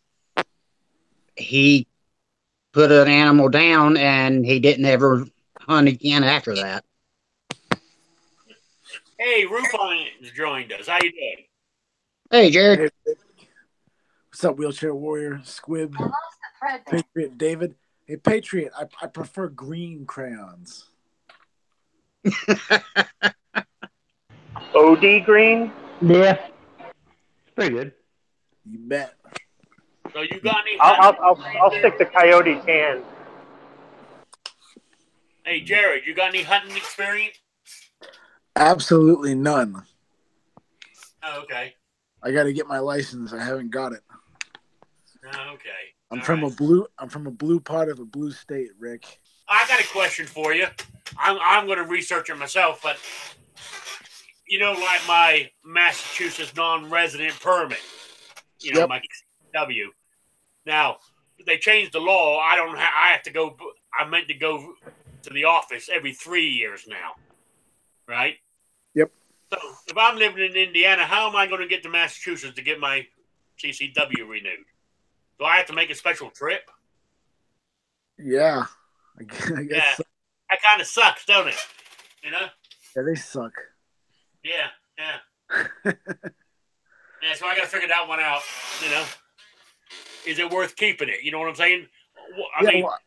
[SPEAKER 4] he put an animal down, and he didn't ever hunt again after that.
[SPEAKER 1] Hey, Rupon has joined us. How you doing?
[SPEAKER 4] Hey, Jared.
[SPEAKER 6] Hey, what's up, Wheelchair Warrior, Squib, Patriot David? Hey, Patriot, I prefer green crayons.
[SPEAKER 3] OD green?
[SPEAKER 5] Yeah, pretty good.
[SPEAKER 6] You bet.
[SPEAKER 1] So you got any
[SPEAKER 3] I'll stick to coyote tan.
[SPEAKER 1] Hey, Jared, you got any hunting experience?
[SPEAKER 6] Absolutely none.
[SPEAKER 1] Oh, okay.
[SPEAKER 6] I got to get my license. I haven't got it.
[SPEAKER 1] Oh, okay.
[SPEAKER 6] I'm
[SPEAKER 1] All
[SPEAKER 6] from
[SPEAKER 1] right.
[SPEAKER 6] a blue part of a blue state, Rick.
[SPEAKER 1] I got a question for you. I'm going to research it myself, but you know, like my Massachusetts non-resident permit, you know,
[SPEAKER 6] Yep.
[SPEAKER 1] my W. Now they changed the law. I don't. I have to go. I meant to go to the office every 3 years now, right?
[SPEAKER 6] Yep.
[SPEAKER 1] So if I'm living in Indiana, how am I going to get to Massachusetts to get my CCW renewed? Do I have to make a special trip?
[SPEAKER 6] Yeah. I guess
[SPEAKER 1] Yeah,
[SPEAKER 6] so.
[SPEAKER 1] that kind of sucks, don't it? You know?
[SPEAKER 6] Yeah, they suck.
[SPEAKER 1] Yeah, yeah. Yeah, so I got to figure that one out. You know, is it worth keeping it? You know what I'm saying? I mean,
[SPEAKER 6] well,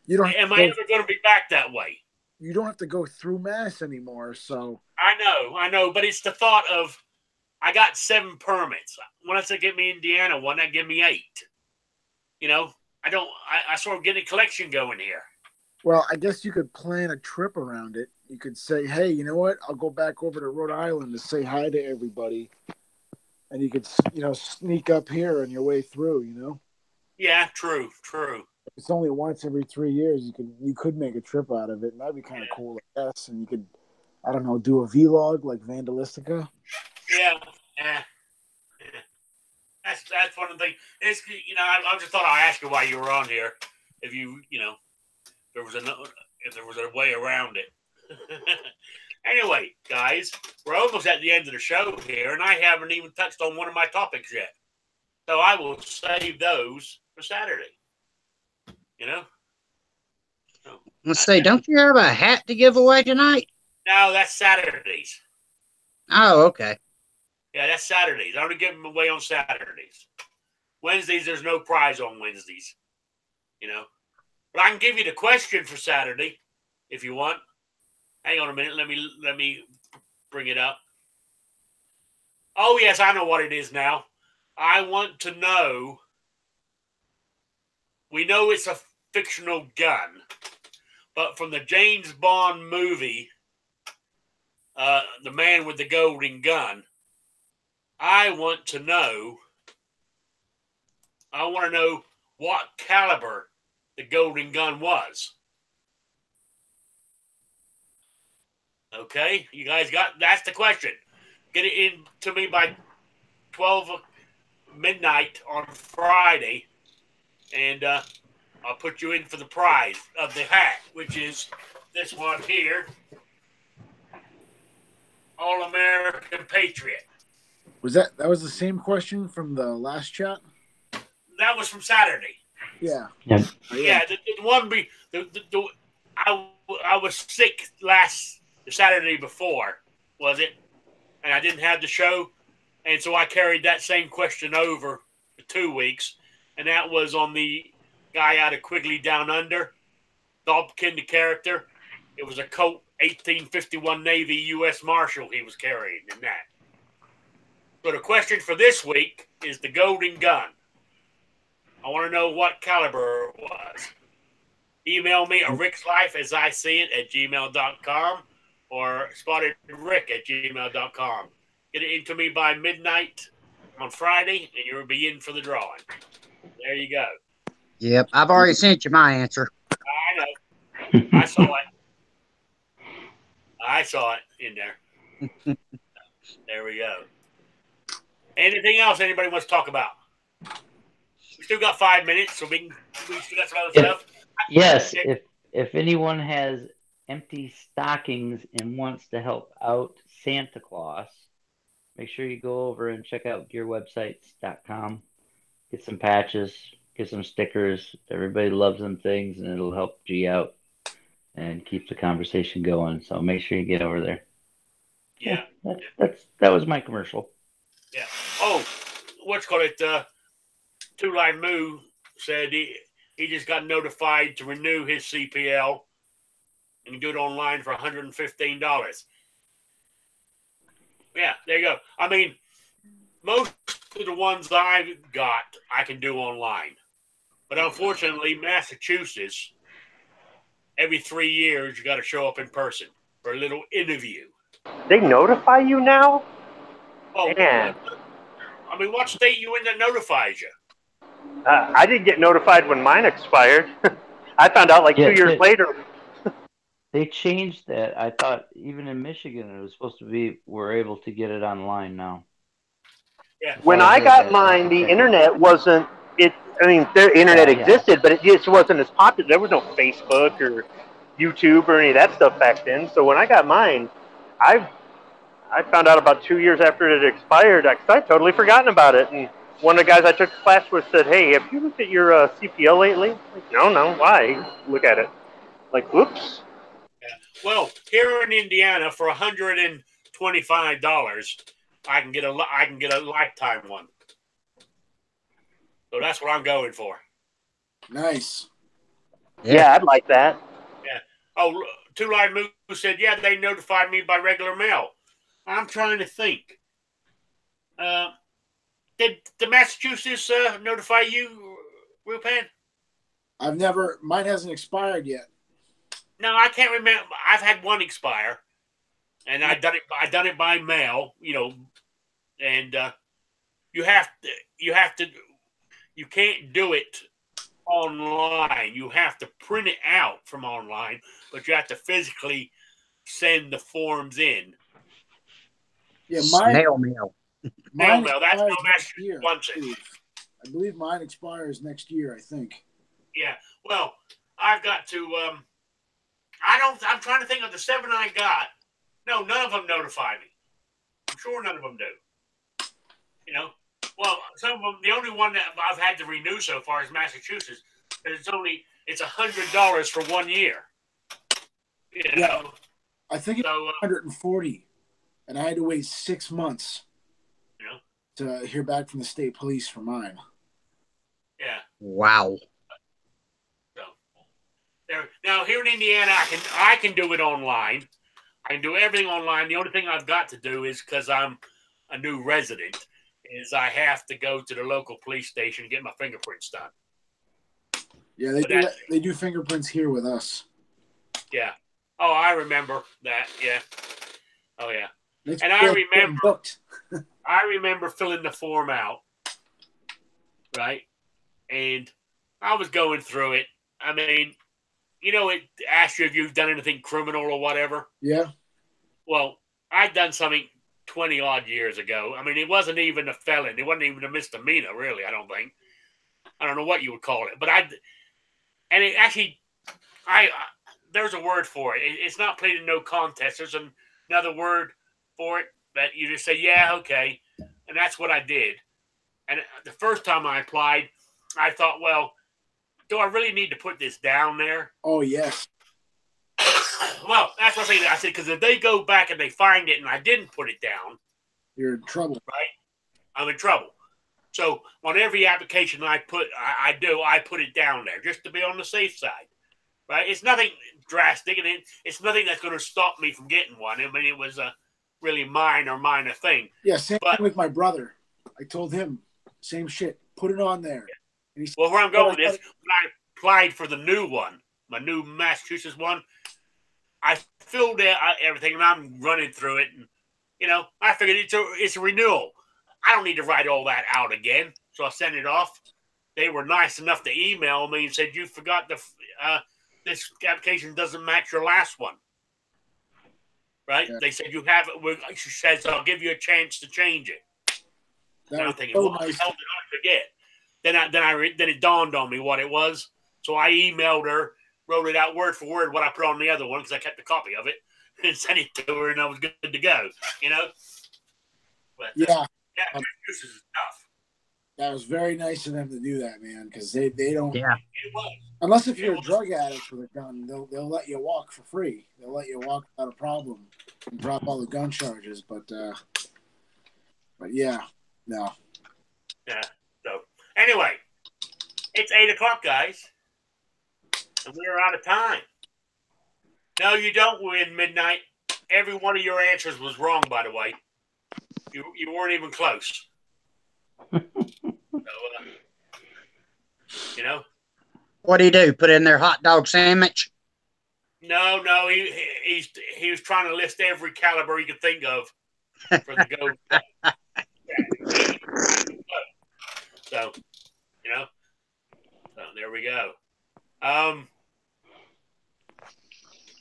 [SPEAKER 6] you don't have
[SPEAKER 1] am
[SPEAKER 6] to
[SPEAKER 1] I
[SPEAKER 6] go,
[SPEAKER 1] ever going to be back that way?
[SPEAKER 6] you don't have to go through Mass anymore. So
[SPEAKER 1] I know, but it's the thought of I got 7 permits. Once they get me Indiana one, that give me 8. You know, I sort of get a collection going here.
[SPEAKER 6] well, I guess you could plan a trip around it. You could say, hey, you know what? I'll go back over to Rhode Island to say hi to everybody. And you could, sneak up here on your way through,
[SPEAKER 1] Yeah, true.
[SPEAKER 6] It's only once every 3 years. You could make a trip out of it, and that'd be kind of cool, I guess. And you could, I don't know, do a vlog like Vandalistica.
[SPEAKER 1] Yeah. That's one of the things. It's, I just thought I'd ask you why you were on here. If if there was a way around it. Anyway, guys, we're almost at the end of the show here, and I haven't even touched on one of my topics yet. So I will save those for Saturday. You know? So,
[SPEAKER 4] Let's see, don't you have a hat to give away tonight?
[SPEAKER 1] no, that's Saturdays.
[SPEAKER 4] Oh, okay.
[SPEAKER 1] Yeah, that's Saturdays. I only give them away on Saturdays. Wednesdays, there's no prize on Wednesdays. You know? But I can give you the question for Saturday if you want. Hang on a minute. Let me bring it up. Oh, yes, I know what it is now. I want to know. We know it's a fictional gun, but from the James Bond movie, The Man with the Golden Gun, I want to know what caliber the Golden Gun was. Okay, you guys that's the question. Get it in to me by 12 midnight on Friday, and I'll put you in for the prize of the hat, which is this one here, All-American Patriot.
[SPEAKER 6] That was the same question from the last chat?
[SPEAKER 1] That was from Saturday.
[SPEAKER 6] Yeah.
[SPEAKER 5] Yep.
[SPEAKER 1] Yeah, the one I was sick the Saturday before, was it? And I didn't have the show, and so I carried that same question over for 2 weeks, and that was on the guy out of Quigley Down Under, Dobkin the character. It was a Colt 1851 Navy U.S. Marshal he was carrying in that. So the question for this week is the Golden Gun. I want to know what caliber it was. Email me at rickslife@gmail.com or spottedrick@gmail.com. Get it into me by midnight on Friday, and you'll be in for the drawing. There you go.
[SPEAKER 4] Yep, I've already sent you my answer.
[SPEAKER 1] I know. I saw it. I saw it in there. There we go. Anything else anybody wants to talk about? We still got 5 minutes, so we still got some other stuff.
[SPEAKER 5] Yes, if anyone has empty stockings and wants to help out Santa Claus, make sure you go over and check out gearwebsites.com. Get some patches, get some stickers. Everybody loves them things, and it'll help G out and keep the conversation going. So make sure you get over there.
[SPEAKER 1] Yeah.
[SPEAKER 5] That was my commercial.
[SPEAKER 1] Yeah. Oh, what's called it? Two Live Moo said he just got notified to renew his CPL, and do it online for $115. Yeah, there you go. I mean, most of the ones I've got, I can do online. But unfortunately, Massachusetts, every 3 years, you got to show up in person for a little interview.
[SPEAKER 3] They notify you now?
[SPEAKER 1] Oh,
[SPEAKER 3] Man.
[SPEAKER 1] I mean, what state you in that notifies you?
[SPEAKER 3] I didn't get notified when mine expired. I found out like 2 years later.
[SPEAKER 5] They changed that. I thought even in Michigan it was supposed to be we're able to get it online now.
[SPEAKER 1] Yeah.
[SPEAKER 3] When I got mine, the internet wasn't it. I mean, their internet existed, but it just wasn't as popular. There was no Facebook or YouTube or any of that stuff back then. So when I got mine, I found out about 2 years after it had expired. I'd totally forgotten about it. And one of the guys I took the class with said, "Hey, have you looked at your CPL lately?" I'm like, no. Why? Look at it. Like, whoops.
[SPEAKER 1] Yeah. Well, here in Indiana, for $125, I can get a lifetime one. So that's what I'm going for.
[SPEAKER 6] Nice.
[SPEAKER 3] Yeah, I'd like that.
[SPEAKER 1] Yeah. Oh, Two Live Moose said, yeah, they notified me by regular mail. I'm trying to think. Did the Massachusetts notify you, Rupan?
[SPEAKER 6] Mine hasn't expired yet.
[SPEAKER 1] No, I can't remember. I've had one expire, and I done it by mail, and you can't do it online. You have to print it out from online, but you have to physically send the forms in.
[SPEAKER 6] Yeah,
[SPEAKER 4] snail mail.
[SPEAKER 1] Snail mail. That's no Massachusetts one.
[SPEAKER 6] I believe mine expires next year. I think.
[SPEAKER 1] Yeah. Well, I've got to. I'm trying to think of the 7 I got. No, none of them notify me. I'm sure none of them do. Well, some of them. The only one that I've had to renew so far is Massachusetts. It's $100 for 1 year.
[SPEAKER 6] Yeah, I think it's 140, and I had to wait 6 months. To hear back from the state police for mine.
[SPEAKER 1] Yeah.
[SPEAKER 4] Wow.
[SPEAKER 1] So now here in Indiana, I can do it online. I can do everything online. The only thing I've got to do is, because I'm a new resident, is I have to go to the local police station and get my fingerprints done.
[SPEAKER 6] Yeah, they do fingerprints here with us.
[SPEAKER 1] Yeah. Oh, I remember that. Yeah. Oh, yeah.
[SPEAKER 6] It's
[SPEAKER 1] and I remember filling the form out, right? And I was going through it. I mean, it asks you if you've done anything criminal or whatever.
[SPEAKER 6] Yeah.
[SPEAKER 1] Well, I'd done something 20 odd years ago. I mean, it wasn't even a felon. It wasn't even a misdemeanor, really, I don't think. I don't know what you would call it. But it actually, there's a word for it. It's not pleading no contest. There's another word for it that you just say, yeah, okay. And that's what I did. And the first time I applied, I thought, well, do I really need to put this down there?
[SPEAKER 6] Oh, yes.
[SPEAKER 1] Well, that's what I said, because if they go back and they find it and I didn't put it down,
[SPEAKER 6] you're in trouble.
[SPEAKER 1] Right? I'm in trouble. So on every application I put it down there just to be on the safe side. Right? It's nothing drastic, and it's nothing that's going to stop me from getting one. I mean, it was a really minor thing.
[SPEAKER 6] Yeah, same thing with my brother. I told him, same shit. Put it on there.
[SPEAKER 1] Yeah. Well, where I'm going is, when I applied for the new one, my new Massachusetts one, I filled out everything, and I'm running through it. And, I figured it's a renewal. I don't need to write all that out again. So I sent it off. They were nice enough to email me and said, you forgot this application doesn't match your last one. Right? Yeah. They said you have it. She says, I'll give you a chance to change it. And I'm thinking, what the hell did I forget? Then it dawned on me what it was. So I emailed her, wrote it out word for word what I put on the other one, because I kept a copy of it, and sent it to her, and I was good to go. But
[SPEAKER 6] yeah,
[SPEAKER 1] this is tough.
[SPEAKER 6] That was very nice of them to do that, man, because they don't.
[SPEAKER 4] Yeah.
[SPEAKER 1] It was.
[SPEAKER 6] Unless if you're a drug addict with a gun, they'll let you walk for free. They'll let you walk without a problem and drop all the gun charges. But yeah, no.
[SPEAKER 1] Yeah. So anyway, it's 8:00, guys, and we're out of time. No, you don't win midnight. Every one of your answers was wrong, by the way. You weren't even close. So, you know.
[SPEAKER 4] What do you do? Put in their hot dog sandwich?
[SPEAKER 1] No, he was trying to list every caliber he could think of for the go. So, you know. So there we go.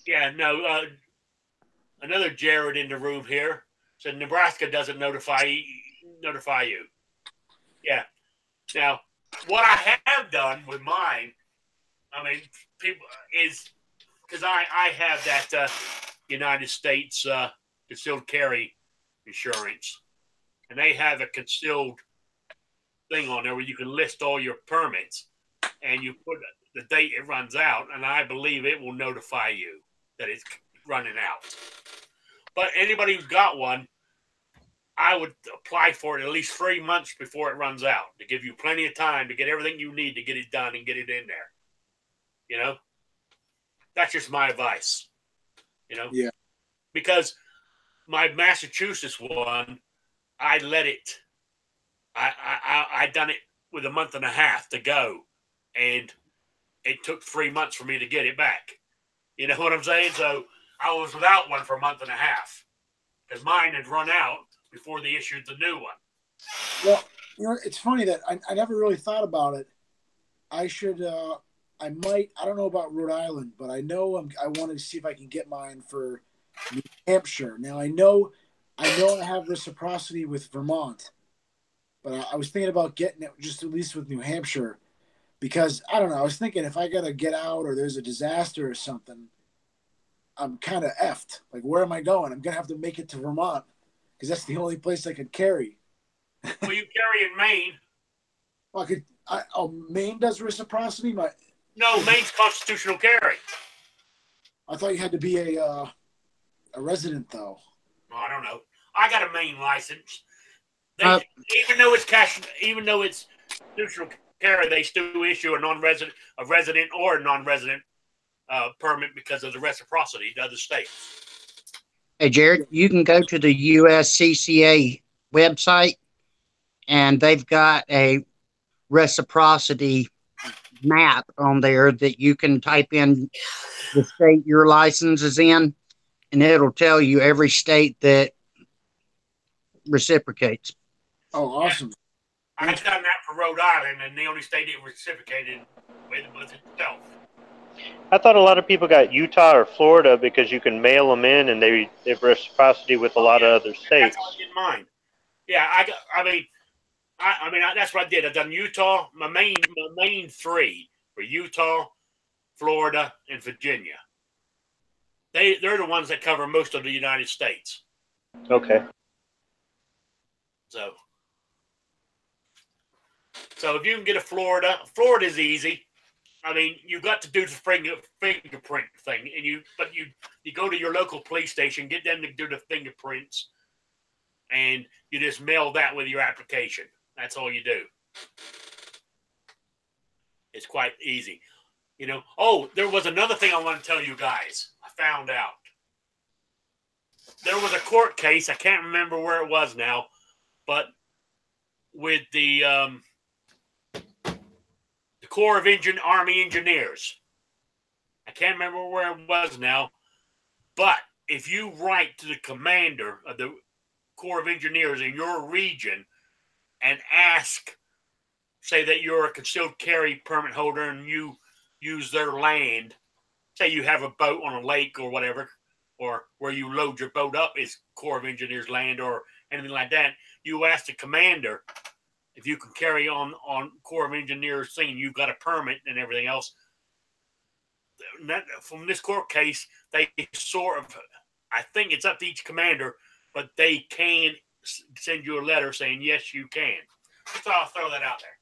[SPEAKER 1] Yeah, no. Another Jared in the room here said Nebraska doesn't notify you. Yeah. Now, what I have done with mine, I mean, people is because I have that United States concealed carry insurance, and they have a concealed thing on there where you can list all your permits, and you put the date it runs out, and I believe it will notify you that it's running out. But anybody who's got one, I would apply for it at least 3 months before it runs out to give you plenty of time to get everything you need to get it done and get it in there. You know, that's just my advice. You know,
[SPEAKER 6] Yeah.
[SPEAKER 1] Because my Massachusetts one, I let it. I done it with a month and a half to go, and it took 3 months for me to get it back. You know what I'm saying? So I was without one for a month and a half because mine had run out before they issued the new one.
[SPEAKER 6] Well, you know, it's funny that I never really thought about it. I should, I might, I don't know about Rhode Island, but I know I wanted to see if I can get mine for New Hampshire. Now I know I have reciprocity with Vermont, but I was thinking about getting it just at least with New Hampshire because I don't know. I was thinking if I got to get out or there's a disaster or something, I'm kind of effed. Like, where am I going? I'm going to have to make it to Vermont because that's the only place I could carry.
[SPEAKER 1] Well, you carry in Maine.
[SPEAKER 6] Well, Maine does reciprocity?
[SPEAKER 1] No, Maine's constitutional carry.
[SPEAKER 6] I thought you had to be a resident, though.
[SPEAKER 1] Oh, I don't know. I got a Maine license. Even though it's constitutional carry, they still issue a resident or a non-resident permit because of the reciprocity to other states.
[SPEAKER 4] Hey, Jared, you can go to the USCCA website, and they've got a reciprocity map on there that you can type in the state your license is in, and it'll tell you every state that reciprocates.
[SPEAKER 6] Oh, awesome.
[SPEAKER 1] Yeah. I've done that for Rhode Island, and the only state it reciprocated with was itself.
[SPEAKER 3] I thought a lot of people got Utah or Florida because you can mail them in, and they have reciprocity with a lot of other states.
[SPEAKER 1] That's all I did mine. Yeah, I mean, that's what I did. I've done Utah. My main three were Utah, Florida, and Virginia. They're the ones that cover most of the United States.
[SPEAKER 3] Okay.
[SPEAKER 1] So if you can get a Florida's easy. I mean, you've got to do the fingerprint thing, and you go to your local police station, get them to do the fingerprints, and you just mail that with your application. That's all you do. It's quite easy. You know. Oh, there was another thing I want to tell you guys. I found out. There was a court case. I can't remember where it was now, but with the Corps of Army Engineers. I can't remember where it was now, but if you write to the commander of the Corps of Engineers in your region and ask, say that you're a concealed carry permit holder and you use their land, say you have a boat on a lake or whatever, or where you load your boat up is Corps of Engineers land or anything like that, you ask the commander if you can carry on Corps of Engineers thing, you've got a permit and everything else. From this court case, they sort of, I think it's up to each commander, but they can send you a letter saying, yes, you can. So I'll throw that out there.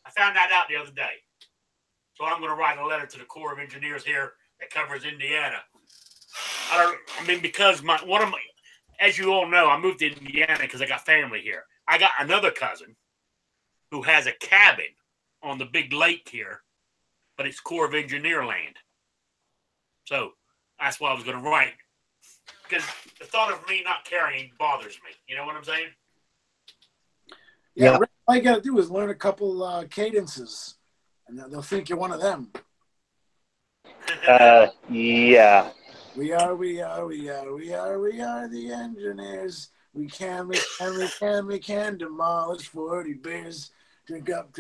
[SPEAKER 1] I found that out the other day. So I'm going to write a letter to the Corps of Engineers here that covers Indiana. Because as you all know, I moved to Indiana because I got family here. I got another cousin who has a cabin on the big lake here, but it's Corps of Engineer land. So that's what I was going to write. Because the thought of me not carrying bothers me. You know what I'm saying?
[SPEAKER 6] Yeah,
[SPEAKER 4] Yep.
[SPEAKER 6] all you got to do is learn a couple cadences, and they'll think you're one of them.
[SPEAKER 3] Yeah.
[SPEAKER 6] We are the engineers. We can demolish 40 beers. Drink up.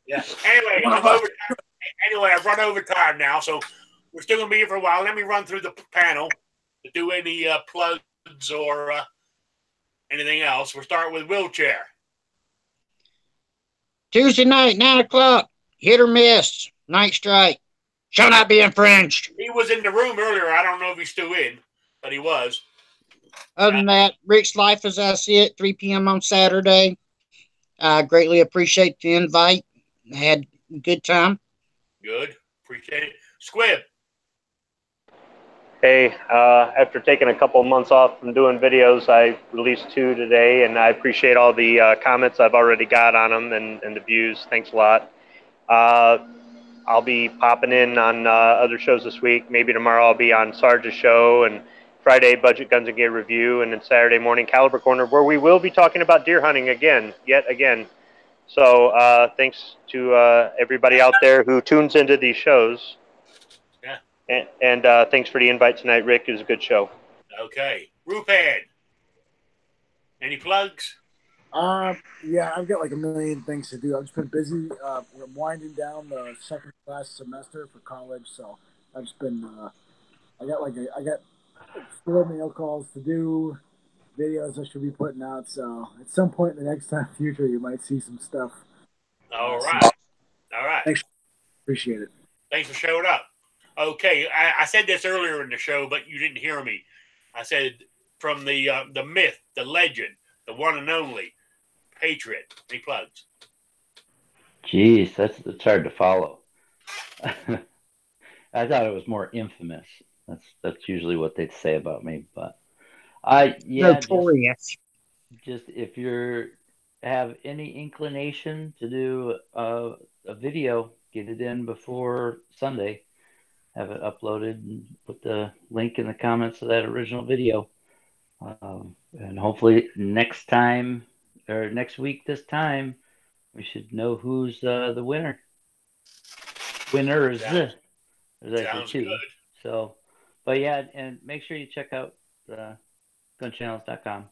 [SPEAKER 1] Yeah. Anyway, I've run over time now, so we're still gonna be here for a while. Let me run through the panel to do any plugs or anything else. We'll start with wheelchair.
[SPEAKER 4] Tuesday night, 9 o'clock. Hit or miss. Night strike. Shall not be infringed.
[SPEAKER 1] He was in the room earlier. I don't know if he's still in, but he was.
[SPEAKER 4] Other than that, Rick's Life as I see it, 3 p.m. on Saturday. I greatly appreciate the invite. Had a good time.
[SPEAKER 1] Good. Appreciate it. Squib.
[SPEAKER 3] Hey, after taking a couple of months off from doing videos, I released 2 today, and I appreciate all the comments I've already got on them and the views. Thanks a lot. I'll be popping in on other shows this week. Maybe tomorrow I'll be on Sarge's show, and Friday Budget Guns and Gear Review, and then Saturday morning Caliber Corner, where we will be talking about deer hunting yet again. So thanks to everybody out there who tunes into these shows.
[SPEAKER 1] Yeah.
[SPEAKER 3] And thanks for the invite tonight, Rick. It was a good show.
[SPEAKER 1] Okay. Roofhead. Any plugs?
[SPEAKER 6] Yeah, I've got like a million things to do. I've just been busy. We're winding down the second last semester for college, so I've just been. I got 4 mail calls to do, videos I should be putting out. So at some point in the next time future, you might see some stuff.
[SPEAKER 1] All right. All right.
[SPEAKER 6] Thanks. Appreciate it.
[SPEAKER 1] Thanks for showing up. Okay, I said this earlier in the show, but you didn't hear me. I said from the myth, the legend, the one and only Patriot. Any plugs?
[SPEAKER 5] Jeez, that's hard to follow. I thought it was more infamous. That's usually what they'd say about me, but
[SPEAKER 4] Notorious.
[SPEAKER 5] just if you have any inclination to do a video, get it in before Sunday. Have it uploaded and put the link in the comments of that original video. And hopefully next time or next week this time, we should know who's the winner. Winners. There's actually 2.
[SPEAKER 1] Good.
[SPEAKER 5] So, but yeah, and make sure you check out gunchannels.com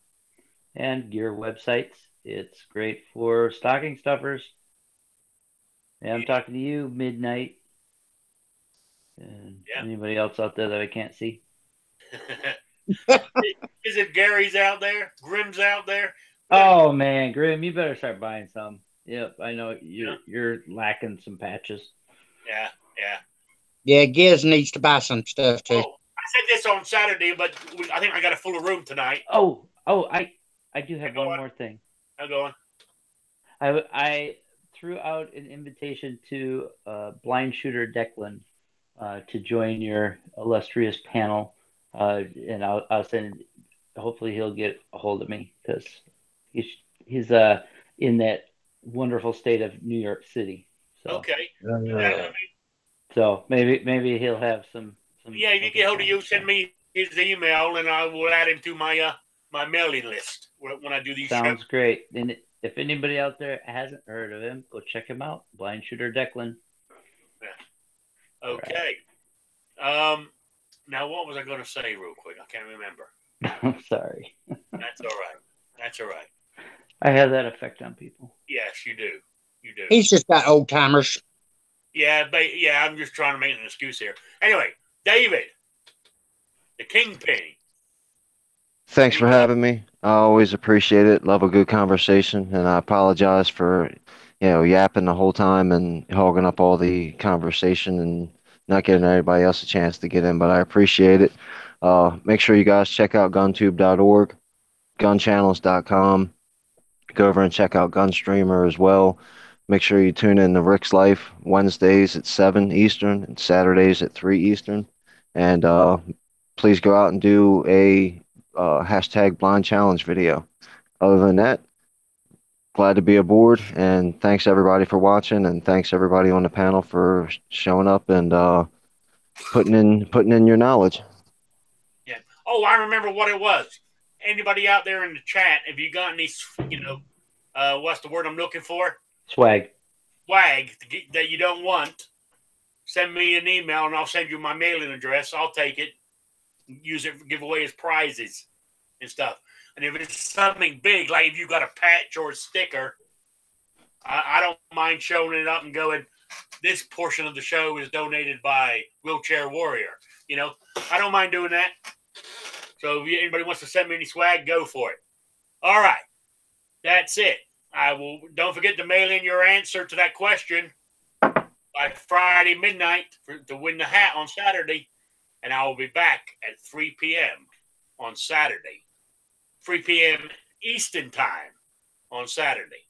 [SPEAKER 5] and gear websites. It's great for stocking stuffers. And I'm talking to you, Midnight. And anybody else out there that I can't see?
[SPEAKER 1] Is it Gary's out there? Grim's out there?
[SPEAKER 5] Oh man, Grim, you better start buying some. Yep, I know you're lacking some patches.
[SPEAKER 1] Yeah.
[SPEAKER 4] Yeah, Giz needs to buy some stuff too.
[SPEAKER 1] Oh, I said this on Saturday, but I think I got a full room tonight.
[SPEAKER 5] Oh, I do have one more thing.
[SPEAKER 1] I'm going.
[SPEAKER 5] I threw out an invitation to blind shooter Declan to join your illustrious panel, and I'll send. Hopefully, he'll get a hold of me because he's in that wonderful state of New York City. So,
[SPEAKER 1] okay.
[SPEAKER 5] So maybe he'll have some.
[SPEAKER 1] Yeah, if you get hold of you, send me his email, and I will add him to my my mailing list when I do these shows.
[SPEAKER 5] Sounds great. And if anybody out there hasn't heard of him, go check him out. Blind Shooter Declan.
[SPEAKER 1] Yeah. Okay. Right. Now, what was I going to say real quick? I can't remember.
[SPEAKER 5] I'm sorry.
[SPEAKER 1] That's all right.
[SPEAKER 5] I have that effect on people.
[SPEAKER 1] Yes, you do.
[SPEAKER 4] He's just got old timers.
[SPEAKER 1] Yeah, but I'm just trying to make an excuse here. Anyway, David, the Kingpin.
[SPEAKER 2] Thanks for having me. I always appreciate it. Love a good conversation, and I apologize for, yapping the whole time and hogging up all the conversation and not giving everybody else a chance to get in, but I appreciate it. Make sure you guys check out guntube.org, gunchannels.com. Go over and check out Gunstreamer as well. Make sure you tune in to Rick's Life Wednesdays at 7 Eastern and Saturdays at 3 Eastern. And please go out and do a hashtag blind challenge video. Other than that, glad to be aboard, and thanks everybody for watching, and thanks everybody on the panel for showing up and putting in your knowledge.
[SPEAKER 1] Yeah. Oh, I remember what it was. Anybody out there in the chat, have you got any, what's the word I'm looking for?
[SPEAKER 5] Swag.
[SPEAKER 1] Swag that you don't want, send me an email and I'll send you my mailing address. I'll take it, use it, give away as prizes and stuff. And if it's something big, like if you got a patch or a sticker, I don't mind showing it up and going, this portion of the show is donated by Wheelchair Warrior. I don't mind doing that. So if anybody wants to send me any swag, go for it. All right. That's it. Don't forget to mail in your answer to that question by Friday midnight to win the hat on Saturday. And I will be back at 3 p.m. on Saturday. 3 p.m. Eastern time on Saturday.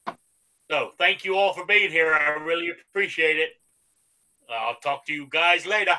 [SPEAKER 1] So thank you all for being here. I really appreciate it. I'll talk to you guys later.